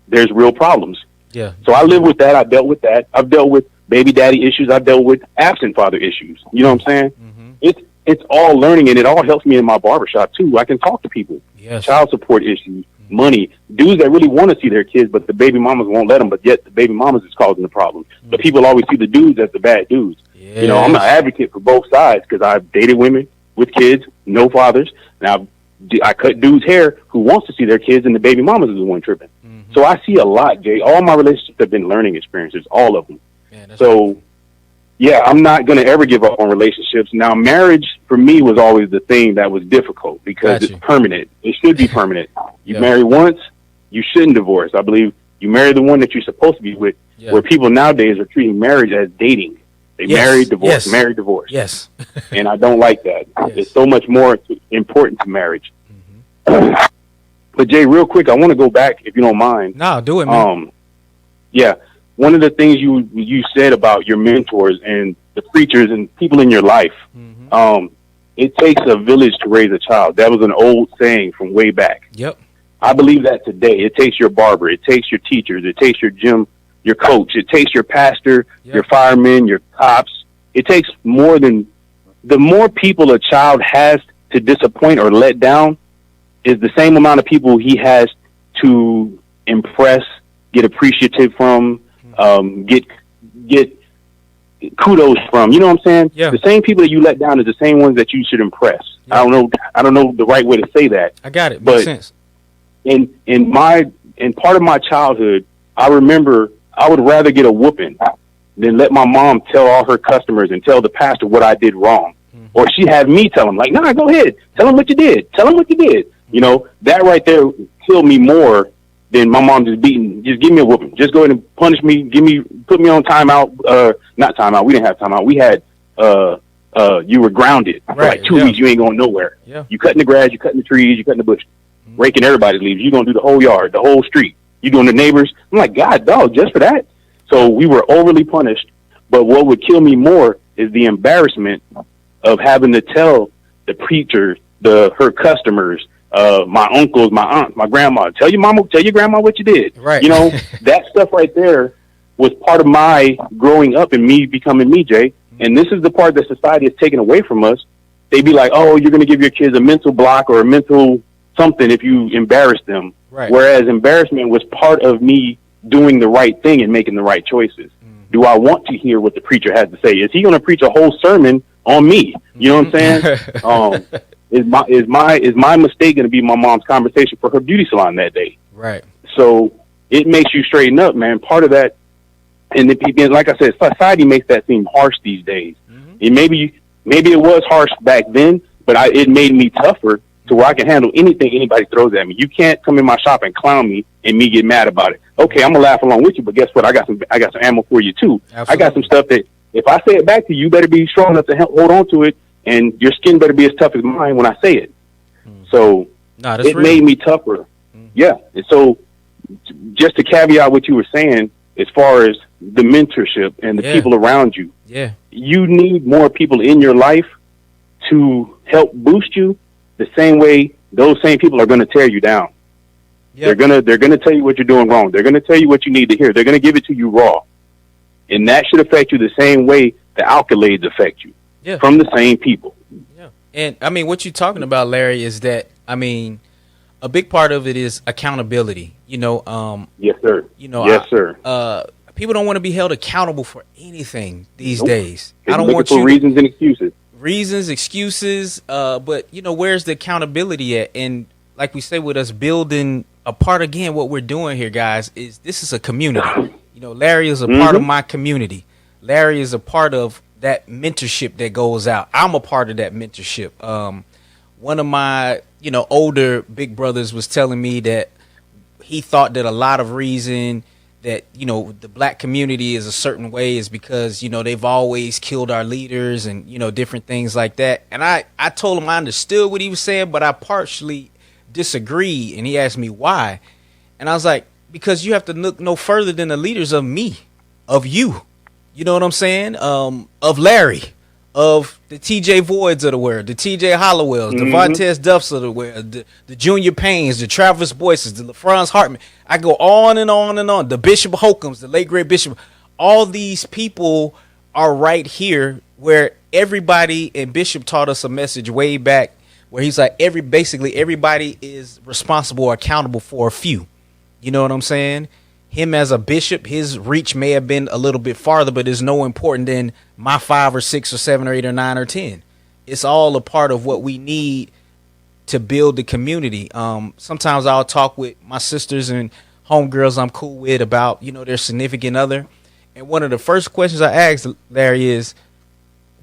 [SPEAKER 2] there's real problems.
[SPEAKER 1] Yeah.
[SPEAKER 2] So I live with that. I dealt with that. I've dealt with baby daddy issues. I've dealt with absent father issues. You know what I'm saying? It's all learning, and it all helps me in my barbershop too. I can talk to people.
[SPEAKER 1] Yes.
[SPEAKER 2] Child support issues, money, dudes that really want to see their kids, but the baby mamas won't let them, but yet the baby mamas is causing the problem. But people always see the dudes as the bad dudes. You know, I'm an advocate for both sides, because I've dated women with kids, no fathers. Now, I cut dudes' hair who wants to see their kids, and the baby mamas is the one tripping. So I see a lot, Jay. All my relationships have been learning experiences, all of them. So, yeah, I'm not going to ever give up on relationships. Now, marriage, for me, was always the thing that was difficult, because it's permanent. It should be permanent. You marry once, you shouldn't divorce. I believe you marry the one that you're supposed to be with, where people nowadays are treating marriage as dating. They marry, divorce, marry, divorce.
[SPEAKER 1] Yes.
[SPEAKER 2] And I don't like that. It's so much more important to marriage. But, Jay, real quick, I want to go back, if you don't mind.
[SPEAKER 1] No, do it, man.
[SPEAKER 2] Yeah. One of the things you said about your mentors and the preachers and people in your life, it takes a village to raise a child. That was an old saying from way back.
[SPEAKER 1] Yep.
[SPEAKER 2] I believe that today. It takes your barber. It takes your teachers. It takes your gym, your coach. It takes your pastor, your firemen, your cops. It takes more than... The more people a child has to disappoint or let down is the same amount of people he has to impress, get appreciative from, get kudos from. You know what I'm saying?
[SPEAKER 1] Yeah.
[SPEAKER 2] The same people that you let down is the same ones that you should impress. I don't know the right way to say that.
[SPEAKER 1] I got it.
[SPEAKER 2] But
[SPEAKER 1] Makes sense.
[SPEAKER 2] In part of my childhood, I remember I would rather get a whooping than let my mom tell all her customers and tell the pastor what I did wrong. Or she had me tell him, like, nah, go ahead. Tell him what you did. Tell him what you did. You know, that right there killed me more than my mom just give me a whooping. Just go ahead and punish me. Put me on timeout. Not timeout. We didn't have timeout. We had, you were grounded for like 2 weeks. You ain't going nowhere. Yeah. You cutting the grass, you cutting the trees, you cutting the bush, raking everybody's leaves. You going to do the whole yard, the whole street. You doing the neighbors. I'm like, God, dog, just for that. So we were overly punished. But what would kill me more is the embarrassment of having to tell the preacher, her customers, my uncles, my aunts, my grandma, tell your mama, tell your grandma what you did.
[SPEAKER 1] Right.
[SPEAKER 2] You know, that stuff right there was part of my growing up and me becoming me, Jay. And this is the part that society has taken away from us. They be like, oh, you're going to give your kids a mental block or a mental something if you embarrass them.
[SPEAKER 1] Right.
[SPEAKER 2] Whereas embarrassment was part of me doing the right thing and making the right choices. Do I want to hear what the preacher has to say? Is he going to preach a whole sermon on me? You know what I'm saying? Is my mistake going to be my mom's conversation for her beauty salon that day?
[SPEAKER 1] Right.
[SPEAKER 2] So it makes you straighten up, man. Part of that, and like I said, society makes that seem harsh these days. And maybe it was harsh back then, but it made me tougher to where I can handle anything anybody throws at me. You can't come in my shop and clown me and me get mad about it. Okay, I'm gonna laugh along with you, but guess what? I got some ammo for you too. Absolutely. I got some stuff that if I say it back to you, you better be strong enough to hold on to it, and your skin better be as tough as mine when I say it. So it made me tougher. Yeah. And so just to caveat what you were saying, as far as the mentorship and the people around you, you need more people in your life to help boost you the same way those same people are going to tear you down. Yep. They're gonna tell you what you're doing wrong. They're gonna tell you what you need to hear. They're gonna give it to you raw, and that should affect you the same way the accolades affect you. Yeah. From the same people.
[SPEAKER 1] Yeah, and I mean, what you're talking about, Larry, is that a big part of it is accountability.
[SPEAKER 2] Yes, sir. Yes, sir.
[SPEAKER 1] People don't want to be held accountable for anything these days.
[SPEAKER 2] I don't want you reasons and excuses.
[SPEAKER 1] But where's the accountability at? And like we say, with us building a part again, what we're doing here, guys, is this is a community. Larry is a part of my community. Larry is a part of that mentorship that goes out. I'm a part of that mentorship. One of my, older big brothers was telling me that he thought that a lot of reason that, the black community is a certain way is because, they've always killed our leaders and, different things like that. And I told him I understood what he was saying, but I partially disagreed. And he asked me why. And I was like, because you have to look no further than the leaders of me, of you. You know what I'm saying? Of Larry, of the TJ Voids of the world, the TJ Hollowells, the Vontaze Duffs of the world, the Junior Paynes, the Travis Boyces, the LaFranz Hartman. I go on and on and on. The Bishop Holcombs, the late great Bishop. All these people are right here where everybody, and Bishop taught us a message way back where he's like, basically everybody is responsible or accountable for a few. You know what I'm saying? Him as a bishop, his reach may have been a little bit farther, but it's no important than my 5 or 6 or 7 or 8 or 9 or 10. It's all a part of what we need to build the community. Sometimes I'll talk with my sisters and homegirls I'm cool with about, their significant other. And one of the first questions I ask Larry is,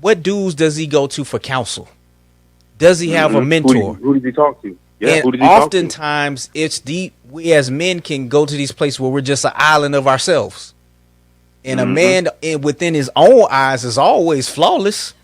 [SPEAKER 1] what dudes does he go to for counsel? Does he have a mentor?
[SPEAKER 2] Who does he talk to? Yeah,
[SPEAKER 1] and oftentimes it's we as men can go to these places where we're just an island of ourselves. And a man within his own eyes is always flawless.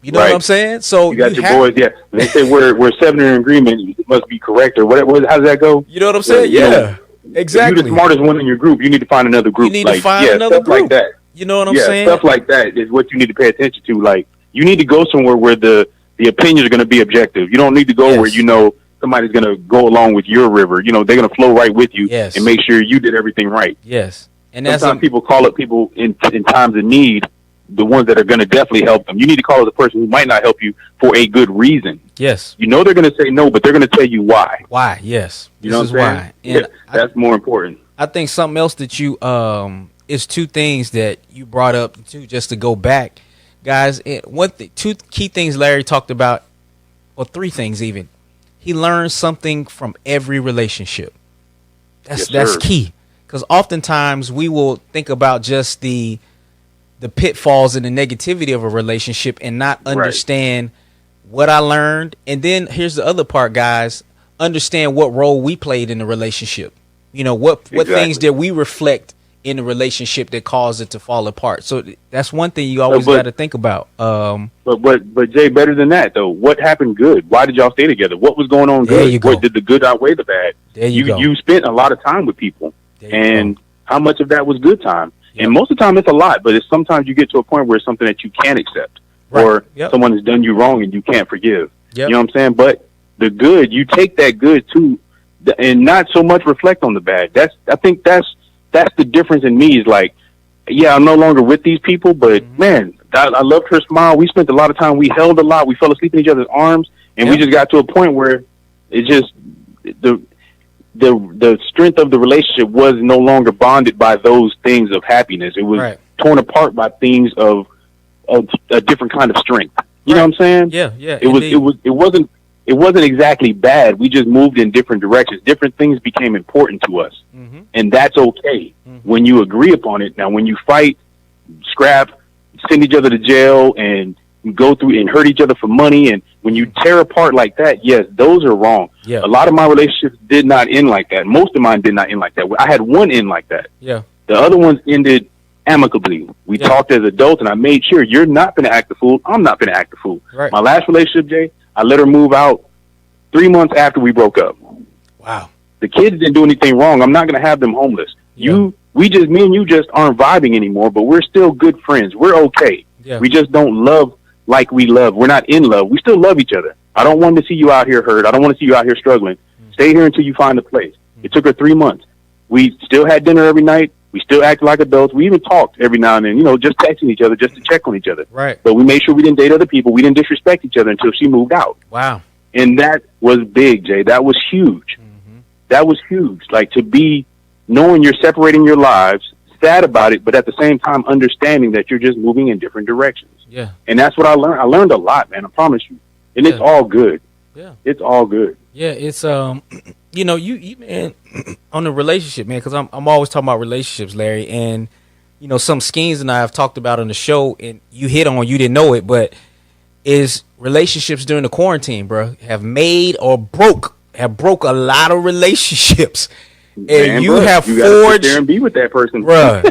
[SPEAKER 1] You know what I'm saying? So
[SPEAKER 2] you got your boys, yeah. They say we're 7 in agreement, it must be correct or whatever. How does that go?
[SPEAKER 1] You know what I'm saying? Yeah. Exactly.
[SPEAKER 2] If you're the smartest one in your group, you need to find another group.
[SPEAKER 1] You need to find another group.
[SPEAKER 2] Like that.
[SPEAKER 1] You know what I'm saying?
[SPEAKER 2] Stuff like that is what you need to pay attention to. Like, you need to go somewhere where the opinions are going to be objective. You don't need to go where somebody's going to go along with your river. They're going to flow right with you and make sure you did everything right.
[SPEAKER 1] Yes. And
[SPEAKER 2] sometimes people call up people in times of need, the ones that are going to definitely help them. You need to call the person who might not help you for a good reason.
[SPEAKER 1] Yes.
[SPEAKER 2] They're going to say no, but they're going to tell you why.
[SPEAKER 1] Why? Yes.
[SPEAKER 2] You know what I'm saying?
[SPEAKER 1] Why. And
[SPEAKER 2] that's more important.
[SPEAKER 1] I think something else that you is 2 things that you brought up too, just to go back, guys. Two key things Larry talked about, or 3 things even. He learns something from every relationship. That's key, because oftentimes we will think about just the pitfalls and the negativity of a relationship and not understand what I learned. And then here's the other part, guys. Understand what role we played in the relationship. What things did we reflect in the relationship that caused it to fall apart. So that's one thing you always got to think about.
[SPEAKER 2] But Jay, better than that though. What happened good? Why did y'all stay together? What was going on good? What did the good outweigh the bad? You spent a lot of time with people, and how much of that was good time? Yep. And most of the time it's a lot, but sometimes you get to a point where it's something that you can't accept, or someone has done you wrong and you can't forgive. Yep. You know what I'm saying? But the good, you take that good too, and not so much reflect on the bad. I think that's the difference in me. Is like, I'm no longer with these people, but man, I loved her smile. We spent a lot of time. We held a lot. We fell asleep in each other's arms, and we just got to a point where it just the strength of the relationship was no longer bonded by those things of happiness. It was torn apart by things of a different kind of strength. You know what I'm saying?
[SPEAKER 1] Yeah.
[SPEAKER 2] It wasn't exactly bad. We just moved in different directions. Different things became important to us. And that's okay when you agree upon it. Now, when you fight, scrap, send each other to jail, and go through and hurt each other for money, and when you tear apart like that, yes, those are wrong. A lot of my relationships did not end like that. Most of mine did not end like that. I had one end like that. The other ones ended amicably. We talked as adults, and I made sure you're not going to act the fool. I'm not going to act the fool. My last relationship, Jay, I let her move out 3 months after we broke up.
[SPEAKER 1] Wow.
[SPEAKER 2] The kids didn't do anything wrong. I'm not going to have them homeless. Me and you just aren't vibing anymore, but we're still good friends. We're okay. We just don't love like we love. We're not in love. We still love each other. I don't want to see you out here hurt. I don't want to see you out here struggling. Stay here until you find a place. It took her 3 months. We still had dinner every night. We still acted like adults. We even talked every now and then, just texting each other just to check on each other.
[SPEAKER 1] Right.
[SPEAKER 2] But we made sure we didn't date other people. We didn't disrespect each other until she moved out.
[SPEAKER 1] Wow.
[SPEAKER 2] And that was big, Jay. That was huge. That was huge. Like, to be knowing you're separating your lives, sad about it, but at the same time understanding that you're just moving in different directions.
[SPEAKER 1] Yeah.
[SPEAKER 2] And that's what I learned. I learned a lot, man. I promise you. And it's all good.
[SPEAKER 1] Yeah.
[SPEAKER 2] It's all good.
[SPEAKER 1] Yeah, it's you man, on the relationship, man, because I'm always talking about relationships, Larry, and some Skeens and I have talked about on the show, and you hit on, you didn't know it, but is relationships during the quarantine, bro, have broke a lot of relationships, and
[SPEAKER 2] man,
[SPEAKER 1] you
[SPEAKER 2] bro,
[SPEAKER 1] have
[SPEAKER 2] you gotta
[SPEAKER 1] forged
[SPEAKER 2] sit there and be with that person,
[SPEAKER 1] bro.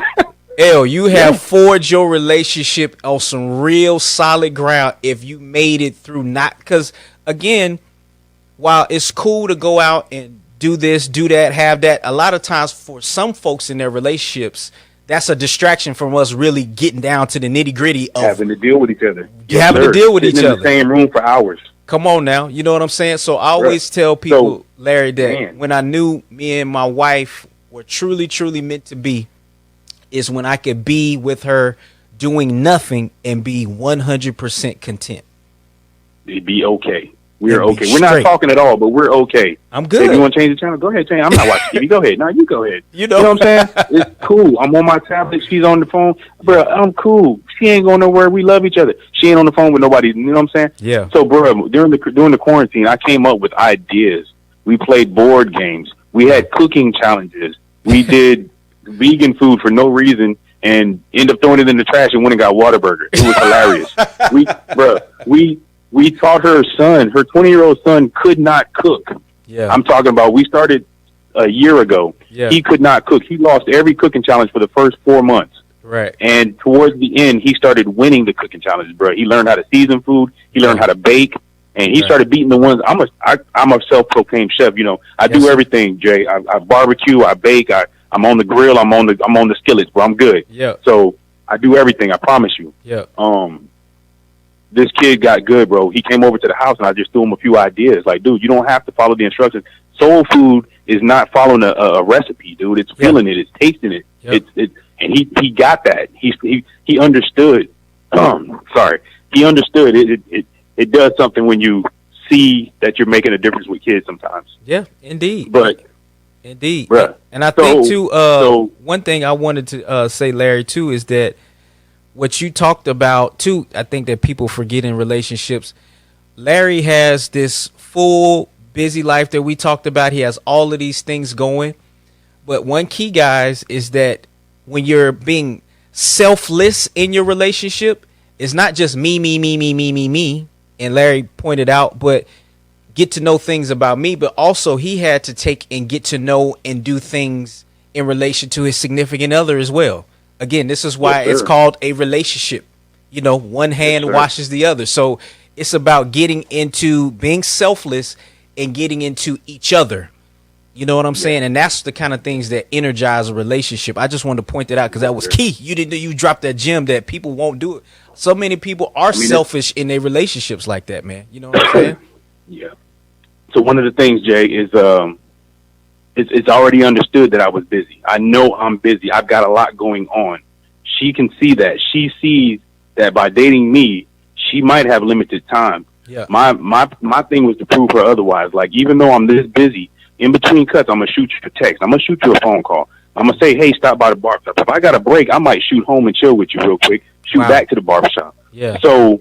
[SPEAKER 1] You have forged your relationship on some real solid ground if you made it through, not because, again, while it's cool to go out and do this, do that, have that, a lot of times for some folks in their relationships, that's a distraction from us really getting down to the nitty gritty of
[SPEAKER 2] having to deal with each other.
[SPEAKER 1] Having to deal with
[SPEAKER 2] Sitting
[SPEAKER 1] each
[SPEAKER 2] in
[SPEAKER 1] other.
[SPEAKER 2] the same room for hours.
[SPEAKER 1] Come on now, you know what I'm saying? So I always tell people, Larry, that when I knew me and my wife were truly, truly meant to be, is when I could be with her doing nothing and be 100% content.
[SPEAKER 2] It'd be okay. We're
[SPEAKER 1] It'd be
[SPEAKER 2] okay. We're not
[SPEAKER 1] straight.
[SPEAKER 2] talking at all, but we're okay.
[SPEAKER 1] I'm good.
[SPEAKER 2] If you want to change the channel, go ahead, change. I'm not watching TV. Go ahead. No, you go ahead.
[SPEAKER 1] You know
[SPEAKER 2] what I'm saying? It's cool. I'm on my tablet. She's on the phone. Bro, I'm cool. She ain't going nowhere. We love each other. She ain't on the phone with nobody. You know what I'm saying?
[SPEAKER 1] Yeah.
[SPEAKER 2] So, bro, during the quarantine, I came up with ideas. We played board games. We had cooking challenges. We did vegan food for no reason and end up throwing it in the trash and went and got Whataburger. It was hilarious. We taught her son, her 20-year-old son could not cook.
[SPEAKER 1] Yeah.
[SPEAKER 2] I'm talking about, we started a year ago.
[SPEAKER 1] Yeah.
[SPEAKER 2] He could not cook. He lost every cooking challenge for the first 4 months.
[SPEAKER 1] Right.
[SPEAKER 2] And towards the end, he started winning the cooking challenges, bro. He learned how to season food. He learned how to bake. And he started beating the ones. I'm a self-proclaimed chef. I do everything, Jay. I barbecue. I bake. I'm on the grill. I'm on the skillets, bro. I'm good.
[SPEAKER 1] Yeah.
[SPEAKER 2] So I do everything. I promise you.
[SPEAKER 1] Yeah.
[SPEAKER 2] This kid got good, bro. He came over to the house, and I just threw him a few ideas. Like, dude, you don't have to follow the instructions. Soul food is not following a recipe, dude. It's feeling it. It's tasting it.
[SPEAKER 1] Yep.
[SPEAKER 2] And he got that. He understood. Sorry. He understood it. It does something when you see that you're making a difference with kids sometimes.
[SPEAKER 1] Yeah, indeed.
[SPEAKER 2] But
[SPEAKER 1] indeed.
[SPEAKER 2] Bruh,
[SPEAKER 1] and I think too, one thing I wanted to say, Larry, too, is that what you talked about too, I think that people forget in relationships. Larry has this full busy life that we talked about. He has all of these things going. But one key, guys, is that when you're being selfless in your relationship, it's not just me. And Larry pointed out, but get to know things about me. But also he had to take and get to know and do things in relation to his significant other as well. Again, this is why it's called a relationship. One hand washes the other. So it's about getting into being selfless and getting into each other. You know what I'm saying? And that's the kind of things that energize a relationship. I just wanted to point that out because that was key. You dropped that gem that people won't do it. So many people are selfish in their relationships like that, man. You know what I'm saying?
[SPEAKER 2] Yeah. So one of the things, Jay, is it's already understood that I was busy. I know I'm busy. I've got a lot going on. She can see that. She sees that by dating me, she might have limited time.
[SPEAKER 1] Yeah.
[SPEAKER 2] My thing was to prove her otherwise. Like, even though I'm this busy, in between cuts, I'm going to shoot you a text. I'm going to shoot you a phone call. I'm going to say, hey, stop by the barbershop. If I got a break, I might shoot home and chill with you real quick, shoot back to the barbershop.
[SPEAKER 1] Yeah.
[SPEAKER 2] So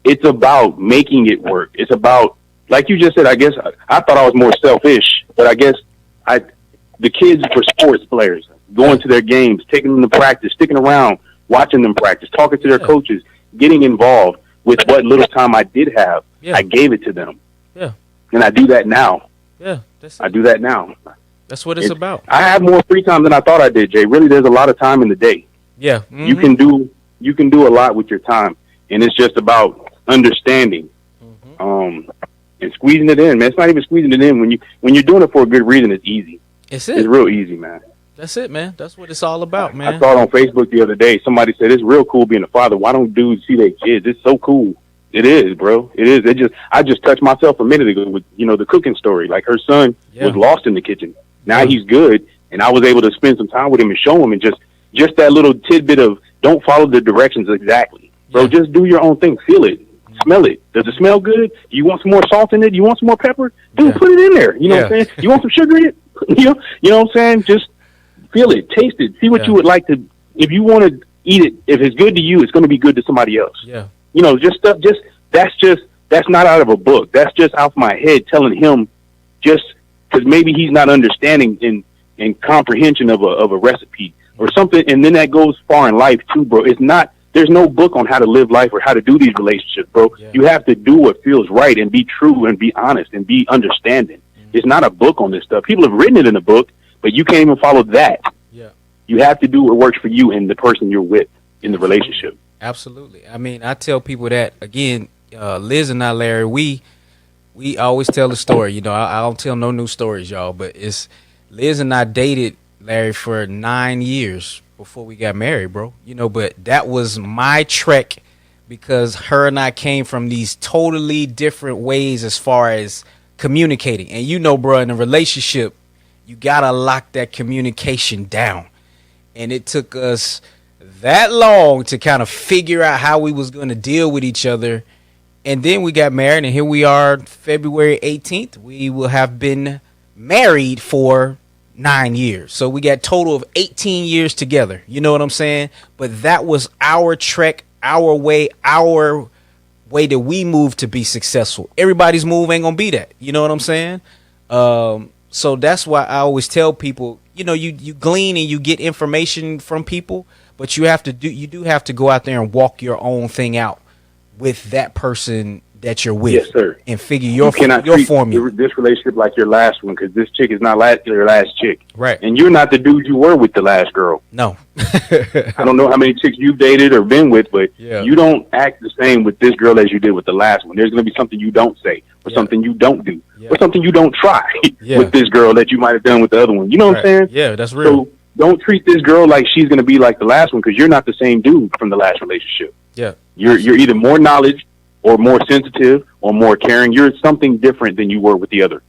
[SPEAKER 2] it's about making it work. It's about, like you just said, I guess I thought I was more selfish, but I guess the kids were sports players, going to their games, taking them to practice, sticking around, watching them practice, talking to their coaches, getting involved with what little time I did have.
[SPEAKER 1] Yeah.
[SPEAKER 2] I gave it to them.
[SPEAKER 1] Yeah.
[SPEAKER 2] And I do that now.
[SPEAKER 1] Yeah.
[SPEAKER 2] I do that now.
[SPEAKER 1] That's what it's about.
[SPEAKER 2] I have more free time than I thought I did, Jay. Really, there's a lot of time in the day.
[SPEAKER 1] Yeah. Mm-hmm.
[SPEAKER 2] You can do a lot with your time, and it's just about understanding, and squeezing it in, man. It's not even squeezing it in when you're doing it for a good reason. It's easy.
[SPEAKER 1] It's
[SPEAKER 2] real easy, man.
[SPEAKER 1] That's it, man. That's what it's all about, man.
[SPEAKER 2] I saw it on Facebook the other day. Somebody said it's real cool being a father. Why don't dudes see their kids? It's so cool. It is, bro. It is. I just touched myself a minute ago with, the cooking story. Like, her son was lost in the kitchen. Now he's good, and I was able to spend some time with him and show him, and just that little tidbit of don't follow the directions exactly. Bro, just do your own thing. Feel it. Smell it. Does it smell good? Do you want some more salt in it? Do you want some more pepper? Dude, put it in there. You know what I'm saying? You want some sugar in it? You know what I'm saying? Just feel it. Taste it. See what you would like to, if you want to eat it. If it's good to you, it's going to be good to somebody else.
[SPEAKER 1] Yeah.
[SPEAKER 2] That's not out of a book. That's just out of my head telling him, just because maybe he's not understanding in comprehension of a recipe or something. And then that goes far in life too, bro. There's no book on how to live life or how to do these relationships, bro. Yeah. You have to do what feels right and be true and be honest and be understanding. It's not a book on this stuff. People have written it in a book, but you can't even follow that. Yeah. You have to do what works for you and the person you're with in the relationship.
[SPEAKER 1] Absolutely. I mean, I tell people that, again, Liz and I, Larry, we always tell the story. I don't tell no new stories, y'all, but it's Liz and I dated Larry for 9 years before we got married, bro. But that was my trek because her and I came from these totally different ways as far as communicating. And bro, in a relationship, you gotta lock that communication down. And it took us that long to kind of figure out how we was going to deal with each other. And then we got married, and here we are, February 18th. We will have been married for 9 years. So we got total of 18 years together. You know what I'm saying? But that was our trek, our way that we moved to be successful. Everybody's move ain't gonna be that. You know what I'm saying? So that's why I always tell people, you glean and you get information from people, but you do have to go out there and walk your own thing out with that person that you're with. Yes, sir. And figure your formula.
[SPEAKER 2] This relationship like your last one, because this chick is not your last chick.
[SPEAKER 1] Right.
[SPEAKER 2] And you're not the dude you were with the last girl.
[SPEAKER 1] No.
[SPEAKER 2] I don't know how many chicks you've dated or been with, but you don't act the same with this girl as you did with the last one. There's going to be something you don't say or something you don't do or something you don't try with this girl that you might have done with the other one. You know what I'm saying?
[SPEAKER 1] Yeah, that's real.
[SPEAKER 2] So don't treat this girl like she's going to be like the last one, because you're not the same dude from the last relationship.
[SPEAKER 1] Yeah.
[SPEAKER 2] You're either more knowledge or more sensitive or more caring. You're something different than you were with the other.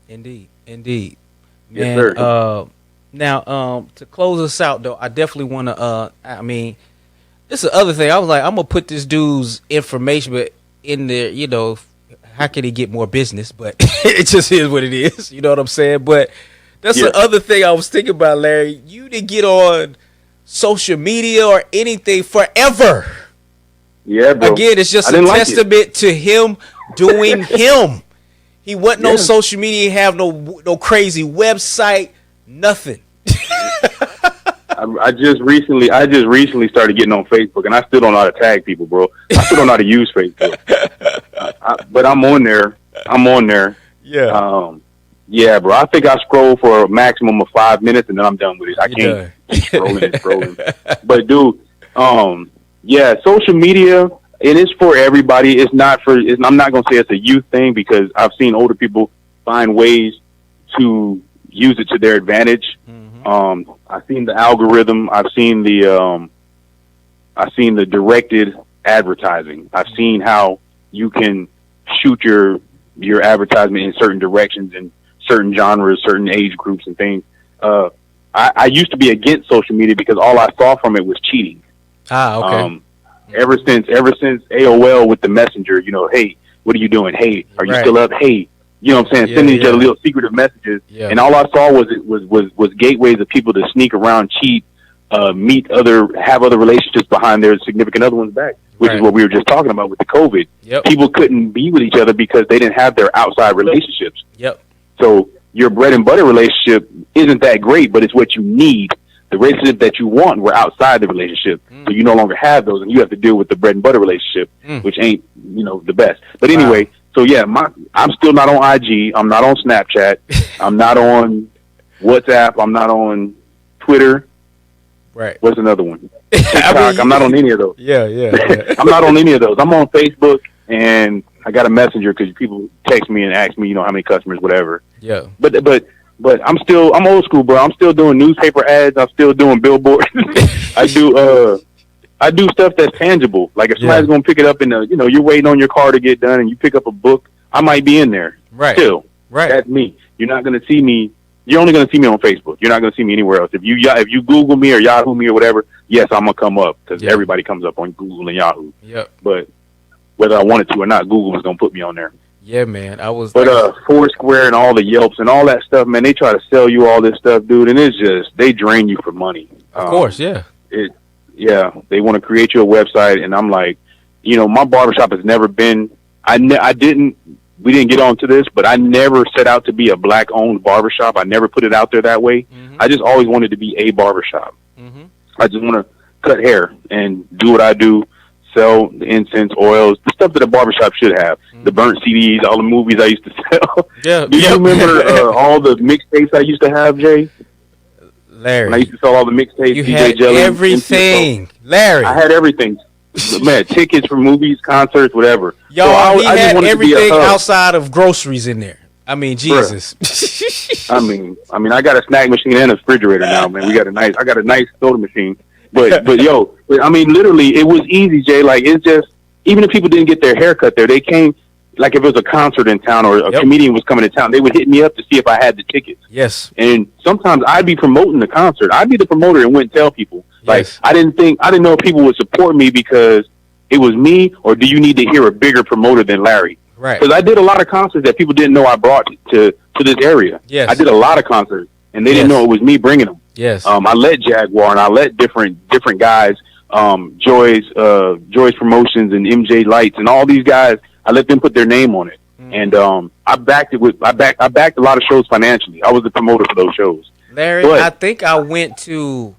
[SPEAKER 1] Indeed.
[SPEAKER 2] Yes, sir.
[SPEAKER 1] Now, to close us out, though, I definitely want to, this is the other thing. I was like, I'm going to put this dude's information but in there, how can he get more business? But it just is what it is. You know what I'm saying? But that's the other thing I was thinking about, Larry. You didn't get on social media or anything forever.
[SPEAKER 2] Yeah, bro.
[SPEAKER 1] Again, it's just a testament to him doing him. He wasn't no social media, have no crazy website, nothing.
[SPEAKER 2] I just recently started getting on Facebook, and I still don't know how to tag people, bro. I still don't know how to use Facebook. But I'm on there.
[SPEAKER 1] Yeah.
[SPEAKER 2] Yeah, bro. I think I scroll for a maximum of 5 minutes, and then I'm done with it. I can't keep scrolling. But dude, social media, and it's for everybody. I'm not going to say it's a youth thing, because I've seen older people find ways to use it to their advantage. Mm-hmm. I've seen the algorithm. I've seen the directed advertising. I've seen how you can shoot your advertisement in certain directions and certain genres, certain age groups and things. I used to be against social media because all I saw from it was cheating.
[SPEAKER 1] Okay.
[SPEAKER 2] Ever since AOL with the messenger, hey, what are you doing? Hey, are you still up? Hey, you know what I'm saying? Sending each other little secretive messages. Yeah. And all I saw was gateways of people to sneak around, cheat, have other relationships behind their significant other one's back, which is what we were just talking about with the COVID. Yep. People couldn't be with each other because they didn't have their outside relationships.
[SPEAKER 1] Yep.
[SPEAKER 2] So your bread and butter relationship isn't that great, but it's what you need. The relationship that you want were outside the relationship, so you no longer have those, and you have to deal with the bread and butter relationship, which ain't the best. But anyway, so I'm still not on IG. I'm not on Snapchat. I'm not on WhatsApp. I'm not on Twitter.
[SPEAKER 1] Right.
[SPEAKER 2] What's another one? TikTok. I'm not on any of those.
[SPEAKER 1] Yeah.
[SPEAKER 2] I'm not on any of those. I'm on Facebook, and I got a messenger because people text me and ask me, how many customers, whatever.
[SPEAKER 1] Yeah.
[SPEAKER 2] But I'm old school, bro. I'm still doing newspaper ads. I'm still doing billboards. I do I do stuff that's tangible. Like if somebody's gonna pick it up in the, you know, you're waiting on your car to get done, and you pick up a book, I might be in there.
[SPEAKER 1] Right.
[SPEAKER 2] Still,
[SPEAKER 1] right.
[SPEAKER 2] That's me. You're not gonna see me. You're only gonna see me on Facebook. You're not gonna see me anywhere else. If you Google me or Yahoo me or whatever, yes, I'm gonna come up because everybody comes up on Google and Yahoo.
[SPEAKER 1] Yep.
[SPEAKER 2] But whether I wanted to or not, Google was gonna put me on there.
[SPEAKER 1] Yeah, man.
[SPEAKER 2] But Foursquare and all the Yelps and all that stuff, man, they try to sell you all this stuff, dude, and it's just they drain you for money.
[SPEAKER 1] Of course, yeah.
[SPEAKER 2] They want to create you a website, and I'm like, you know, my barbershop has never been. We didn't get onto this, but I never set out to be a black-owned barbershop. I never put it out there that way. Mm-hmm. I just always wanted to be a barbershop. Mm-hmm. I just want to cut hair and do what I do. Sell the incense, oils, the stuff that a barbershop should have. The burnt CDs, all the movies I used to sell.
[SPEAKER 1] Yeah.
[SPEAKER 2] Do you remember all the mixtapes I used to have, Jay?
[SPEAKER 1] Larry.
[SPEAKER 2] When I used to sell all the mixtapes.
[SPEAKER 1] You had everything. Larry.
[SPEAKER 2] I had everything. Man, tickets for movies, concerts, whatever.
[SPEAKER 1] Y'all, he had everything outside of groceries in there. I mean, Jesus.
[SPEAKER 2] I mean, I got a snack machine and a refrigerator now, man. I got a nice soda machine. But I mean, literally, it was easy, Jay. Like, it's just, even if people didn't get their hair cut there, they came, like if it was a concert in town or a comedian was coming to town, they would hit me up to see if I had the tickets.
[SPEAKER 1] Yes.
[SPEAKER 2] And sometimes I'd be promoting the concert. I'd be the promoter and wouldn't tell people. Like, I didn't know if people would support me because it was me, or do you need to hear a bigger promoter than Larry?
[SPEAKER 1] Right.
[SPEAKER 2] Because I did a lot of concerts that people didn't know I brought to this area.
[SPEAKER 1] Yes.
[SPEAKER 2] I did a lot of concerts, and they didn't know it was me bringing them.
[SPEAKER 1] Yes.
[SPEAKER 2] I let Jaguar and I let different guys, Joy's Promotions and MJ Lights and all these guys, I let them put their name on it. And I backed a lot of shows financially. I was the promoter for those shows.
[SPEAKER 1] Larry, I think I went to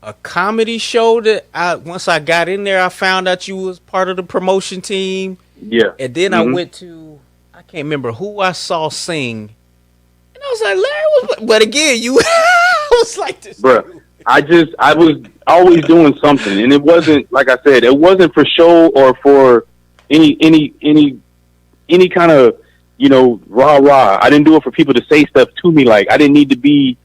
[SPEAKER 1] a comedy show that once I got in there, I found out you was part of the promotion team.
[SPEAKER 2] Yeah.
[SPEAKER 1] And then I went to, I can't remember who I saw sing. And I was like, Larry, but again, you was like this.
[SPEAKER 2] Bruh, I was always doing something, and it wasn't, like I said, it wasn't for show or for any kind of, you know, rah-rah. I didn't do it for people to say stuff to me. Like, I didn't need to be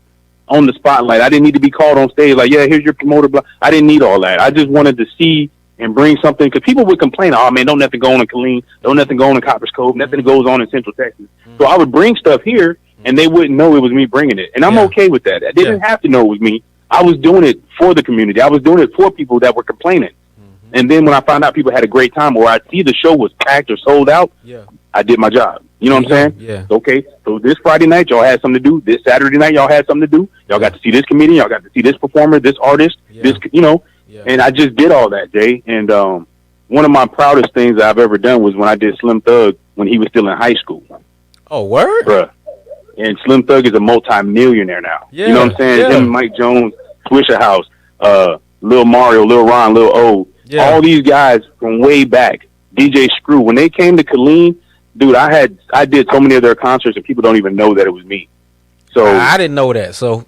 [SPEAKER 2] on the spotlight. I didn't need to be called on stage like, yeah, here's your promoter. Blah. I didn't need all that. I just wanted to see and bring something, because people would complain, oh, man, don't nothing go on in Killeen, don't nothing go on in Copper's Cove, nothing goes on in Central Texas. So I would bring stuff here, and they wouldn't know it was me bringing it. And I'm okay with that. They didn't have to know it was me. I was doing it for the community. I was doing it for people that were complaining. And then when I found out people had a great time, or I see the show was packed or sold out, I did my job. You know what I'm saying?
[SPEAKER 1] Yeah.
[SPEAKER 2] Okay, so this Friday night, y'all had something to do. This Saturday night, y'all had something to do. Y'all got to see this comedian. Y'all got to see this performer, this artist, this, you know. And I just did all that, Jay. And one of my proudest things I've ever done was when I did Slim Thug when he was still in high school.
[SPEAKER 1] Oh, word?
[SPEAKER 2] Bruh. And Slim Thug is a multi-millionaire now. Yeah. You know what I'm saying? Him, Mike Jones, Swishahouse, Lil Mario, Lil Ron, Lil O. Yeah. All these guys from way back. DJ Screw. When they came to Killeen, dude, I did so many of their concerts and people don't even know that it was me. So
[SPEAKER 1] I didn't know that. So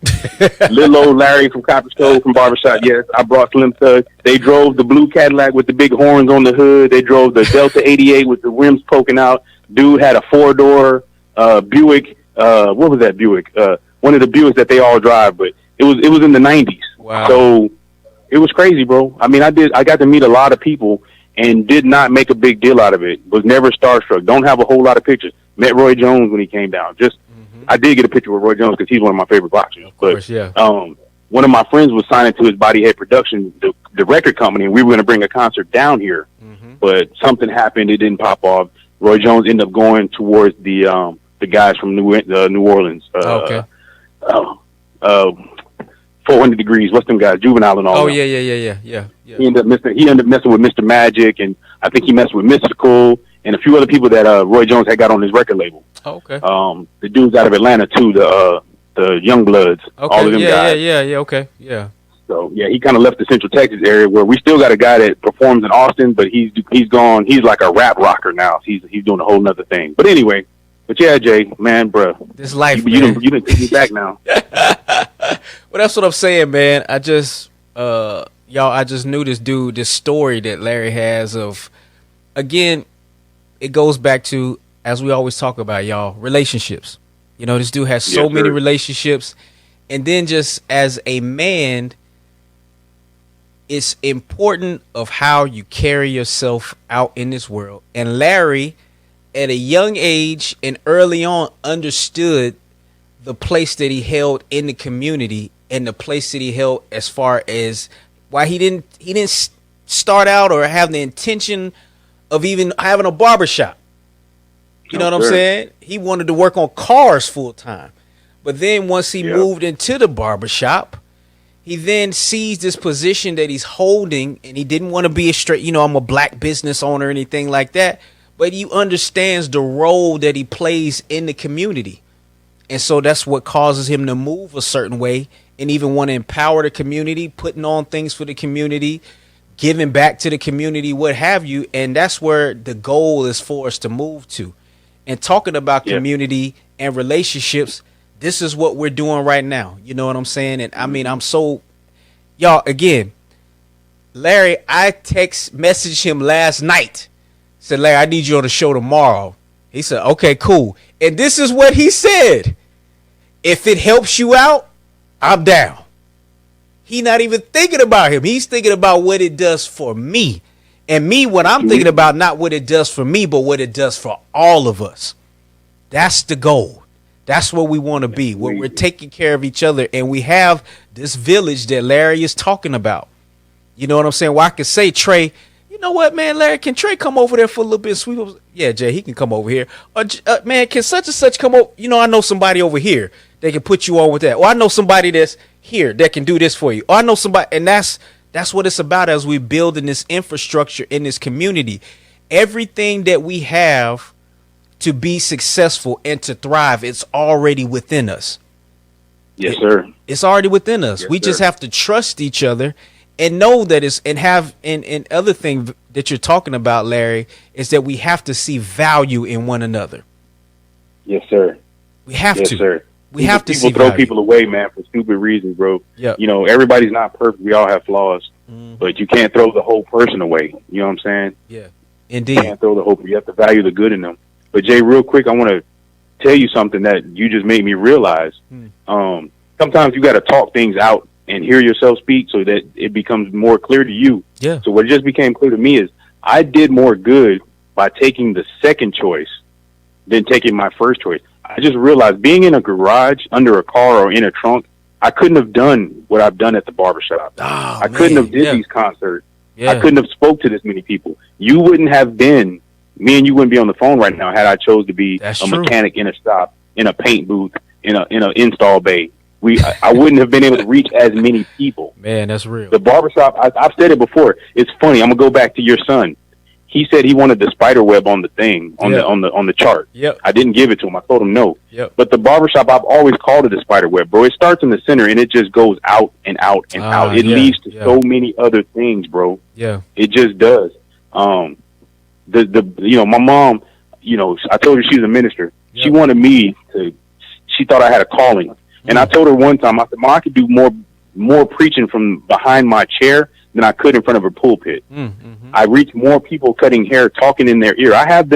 [SPEAKER 2] little old Larry from Copper Stove from Barbershop, yes, I brought Slim Thug. They drove the blue Cadillac with the big horns on the hood. They drove the Delta 88 with the rims poking out. Dude had a 4-door Buick. What was that Buick? One of the Buicks that they all drive, but it was in the 90s.
[SPEAKER 1] Wow.
[SPEAKER 2] So it was crazy, bro. I mean, I got to meet a lot of people and did not make a big deal out of it. Was never starstruck. Don't have a whole lot of pictures. Met Roy Jones when he came down. I did get a picture with Roy Jones because he's one of my favorite boxers.
[SPEAKER 1] Of course, yeah.
[SPEAKER 2] One of my friends was signing to his Bodyhead Production, the record company, and we were going to bring a concert down here. But something happened. It didn't pop off. Roy Jones ended up going towards the guys from New Orleans. 400 Degrees. What's them guys? Juvenile and all.
[SPEAKER 1] Oh,
[SPEAKER 2] them.
[SPEAKER 1] Yeah.
[SPEAKER 2] He ended up messing with Mr. Magic, and I think he messed with Mystical and a few other people that Roy Jones had got on his record label.
[SPEAKER 1] Oh, okay.
[SPEAKER 2] The dudes out of Atlanta too, the Youngbloods.
[SPEAKER 1] Okay.
[SPEAKER 2] All of them guys.
[SPEAKER 1] Yeah. Okay. Yeah.
[SPEAKER 2] So yeah, he kind of left the Central Texas area where we still got a guy that performs in Austin, but he's gone. He's like a rap rocker now. He's doing a whole nother thing. But anyway, yeah, Jay, man, bro,
[SPEAKER 1] this life,
[SPEAKER 2] you didn't take me back now.
[SPEAKER 1] Well, that's what I'm saying, man. I just I just knew this story that Larry has of, again, it goes back to, as we always talk about, y'all, relationships. You know, this dude has so many relationships. And then just as a man, it's important of how you carry yourself out in this world. And Larry, at a young age and early on, understood the place that he held in the community and the place that he held as far as why he didn't start out or have the intention of even having a barbershop. You know what I'm saying? He wanted to work on cars full time. But then once he moved into the barbershop, he then sees this position that he's holding, and he didn't want to be a straight, I'm a black business owner or anything like that. But he understands the role that he plays in the community. And so that's what causes him to move a certain way and even want to empower the community, putting on things for the community, giving back to the community, what have you. And that's where the goal is for us to move to. And talking about community and relationships, this is what we're doing right now. You know what I'm saying? And I mean, y'all, again, Larry, I messaged him last night. Said, Larry, I need you on the show tomorrow. He said, okay, cool. And this is what he said. If it helps you out, I'm down. He not even thinking about him. He's thinking about what it does for me. And me, what I'm thinking about, not what it does for me, but what it does for all of us. That's the goal. That's where we want to be, where we're taking care of each other. And we have this village that Larry is talking about. You know what I'm saying? Well, I could say, Trey, you know what, man, Larry, can Trey come over there for a little bit? Sweep. Yeah, Jay, he can come over here. Or, man, can such and such come over? I know somebody over here that can put you on with that. Or I know somebody that's here that can do this for you. Or I know somebody. And that's what it's about as we build in this infrastructure in this community. Everything that we have to be successful and to thrive, it's already within us.
[SPEAKER 2] Yes, sir.
[SPEAKER 1] It's already within us. Yes, we just have to trust each other and know that and other thing that you're talking about, Larry, is that we have to see value in one another.
[SPEAKER 2] Yes, sir.
[SPEAKER 1] We have to.
[SPEAKER 2] Sir.
[SPEAKER 1] We have to see
[SPEAKER 2] people throw
[SPEAKER 1] value.
[SPEAKER 2] People away, man, for stupid reasons, bro.
[SPEAKER 1] Yeah.
[SPEAKER 2] Everybody's not perfect. We all have flaws, but you can't throw the whole person away. You know what I'm saying?
[SPEAKER 1] Yeah. Indeed.
[SPEAKER 2] You can't throw the whole. You have to value the good in them. But Jay, real quick, I want to tell you something that you just made me realize. Sometimes you got to talk things out and hear yourself speak so that it becomes more clear to you.
[SPEAKER 1] Yeah.
[SPEAKER 2] So what just became clear to me is I did more good by taking the second choice than taking my first choice. I just realized being in a garage, under a car, or in a trunk, I couldn't have done what I've done at the barbershop. I couldn't have did these concerts. Yeah. I couldn't have spoke to this many people. You wouldn't have been, me and you wouldn't be on the phone right now had I chose to be mechanic in a shop, in a paint booth, in a install bay. I wouldn't have been able to reach as many people.
[SPEAKER 1] Man, that's real.
[SPEAKER 2] The barbershop, I've said it before. It's funny. I'm gonna go back to your son. He said he wanted the spider web on the thing, on the chart.
[SPEAKER 1] Yep.
[SPEAKER 2] I didn't give it to him. I told him no.
[SPEAKER 1] Yep.
[SPEAKER 2] But the barbershop, I've always called it a spider web, bro. It starts in the center and it just goes out and out and out. It leads to so many other things, bro.
[SPEAKER 1] Yeah.
[SPEAKER 2] It just does. My mom, I told her she's a minister. Yep. She wanted me she thought I had a calling. And I told her one time, I said, Mom, I could do more preaching from behind my chair than I could in front of a pulpit. I reach more people cutting hair, talking in their ear. I have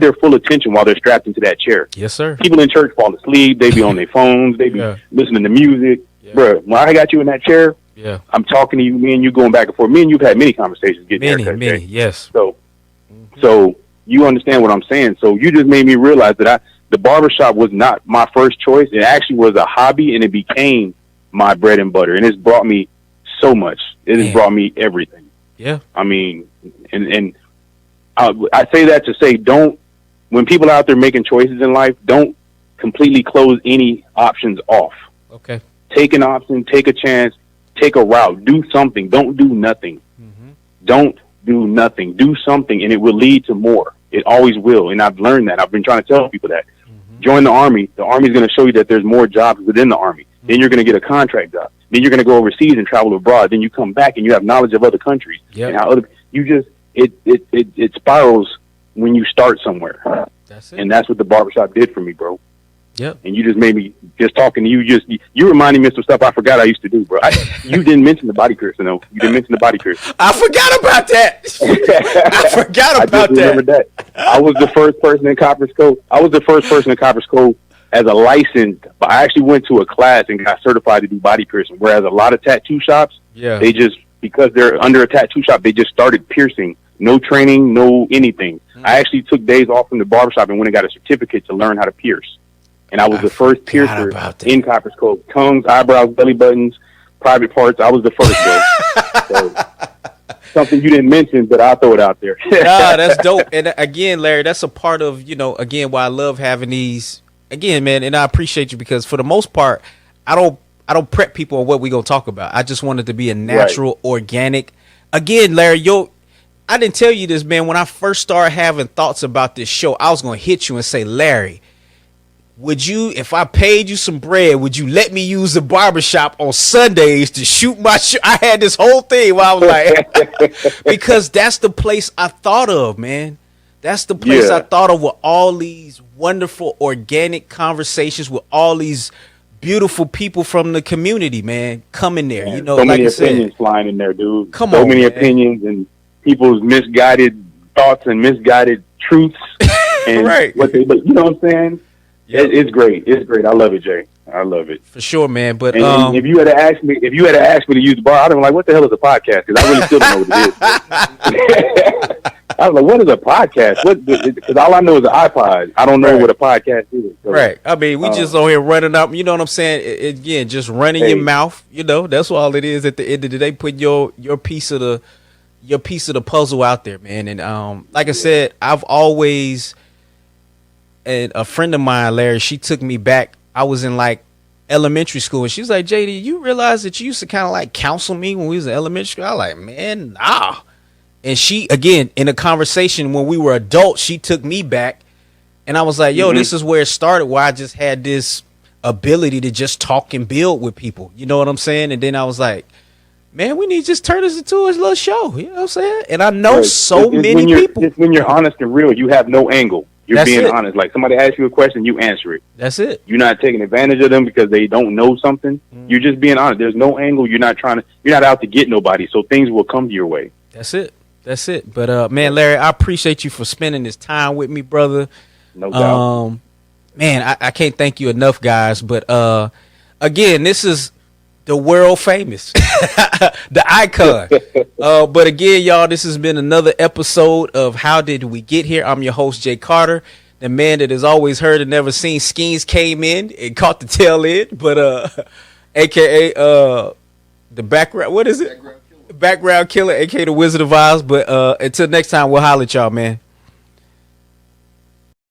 [SPEAKER 2] their full attention while they're strapped into that chair.
[SPEAKER 1] Yes, sir.
[SPEAKER 2] People in church fall asleep. They be on their phones. They be listening to music. Bro, when I got you in that chair, I'm talking to you, me and you going back and forth. Me and you've had many conversations getting haircuts.
[SPEAKER 1] Many, yes.
[SPEAKER 2] So you understand what I'm saying. So you just made me realize that the barbershop was not my first choice. It actually was a hobby, and it became my bread and butter. And it's brought me so much. It has brought me everything.
[SPEAKER 1] Yeah.
[SPEAKER 2] I mean, and I say that to say, when people are out there making choices in life, don't completely close any options off.
[SPEAKER 1] Okay.
[SPEAKER 2] Take an option, take a chance, take a route, do something. Don't do nothing. Don't do nothing. Do something, and it will lead to more. It always will. And I've learned that. I've been trying to tell people that. Join the Army. The Army is going to show you that there's more jobs within the Army. Then you're going to get a contract job. Then you're going to go overseas and travel abroad. Then you come back and you have knowledge of other countries and how it spirals when you start somewhere.
[SPEAKER 1] That's it.
[SPEAKER 2] And that's what the barbershop did for me, bro.
[SPEAKER 1] Yep.
[SPEAKER 2] And you just made me, just talking to you, you reminded me of some stuff I forgot I used to do, bro. You didn't mention the body piercing, though. You didn't mention the body piercing.
[SPEAKER 1] I forgot about that. I forgot about
[SPEAKER 2] I just remember that. I was the first person in Copper's Cove. As a licensed, I actually went to a class and got certified to do body piercing. Whereas a lot of tattoo shops, they because they're under a tattoo shop, they just started piercing. No training, no anything. I actually took days off from the barbershop and went and got a certificate to learn how to pierce. And I was the first piercer in Copper's Cove. Tongues, eyebrows, belly buttons, private parts. I was the first, bro. So, something you didn't mention, but I'll throw it out there.
[SPEAKER 1] Nah, that's dope. And again, Larry, that's a part of, again, why I love having these, again, man, and I appreciate you because for the most part, I don't prep people on what we're going to talk about. I just want it to be a natural, organic. Again, Larry, I didn't tell you this, man. When I first started having thoughts about this show, I was going to hit you and say, Larry, would you, if I paid you some bread, would you let me use the barbershop on Sundays to shoot my show? I had this whole thing where I was like, because that's the place I thought of, man. That's the place I thought of with all these wonderful organic conversations with all these beautiful people from the community, man, coming there.
[SPEAKER 2] Man,
[SPEAKER 1] so
[SPEAKER 2] like
[SPEAKER 1] many
[SPEAKER 2] opinions flying in there, dude.
[SPEAKER 1] So
[SPEAKER 2] many opinions and people's misguided thoughts and misguided truths and what they, but you know what I'm saying? Yep. It's great. It's great. I love it, Jay. I love it
[SPEAKER 1] for sure, man. But
[SPEAKER 2] and if you had asked me to use the bar, I'd have been like, "What the hell is a podcast?" Because I really still don't know what it is. I was like, "What is a podcast?" Because all I know is an iPod. I don't know what a podcast is. So,
[SPEAKER 1] right. I mean, we just on here running up. You know what I'm saying? Again, just running your mouth. That's all it is. At the end of the day, put your piece of the puzzle out there, man. And like I said, I've always. And a friend of mine, Larry, she took me back. I was in like elementary school, and she was like, "JD, you realize that you used to kind of like counsel me when we was in elementary school?" I was like, "Man, nah." And she, again, in a conversation when we were adults, she took me back, and I was like, "Yo, this is where it started. Where I just had this ability to just talk and build with people." You know what I'm saying? And then I was like, "Man, we need to just turn this into a little show." You know what I'm saying? And I know many people.
[SPEAKER 2] It's when you're honest and real. You have no angle. You're being honest. Like somebody asks you a question, you answer it.
[SPEAKER 1] That's it.
[SPEAKER 2] You're not taking advantage of them because they don't know something. You're just being honest. There's no angle. You're not out to get nobody. So things will come your way.
[SPEAKER 1] That's it. But man, Larry, I appreciate you for spending this time with me, brother.
[SPEAKER 2] No doubt.
[SPEAKER 1] Man, I can't thank you enough, guys. But again, this is the world famous, the icon. But again, y'all, this has been another episode of How Did We Get Here? I'm your host, Jay Carter, the man that has always heard and never seen. Skeens came in and caught the tail end, but AKA the background. What is it? Background killer, AKA the Wizard of Oz. But until next time, we'll holler at y'all, man.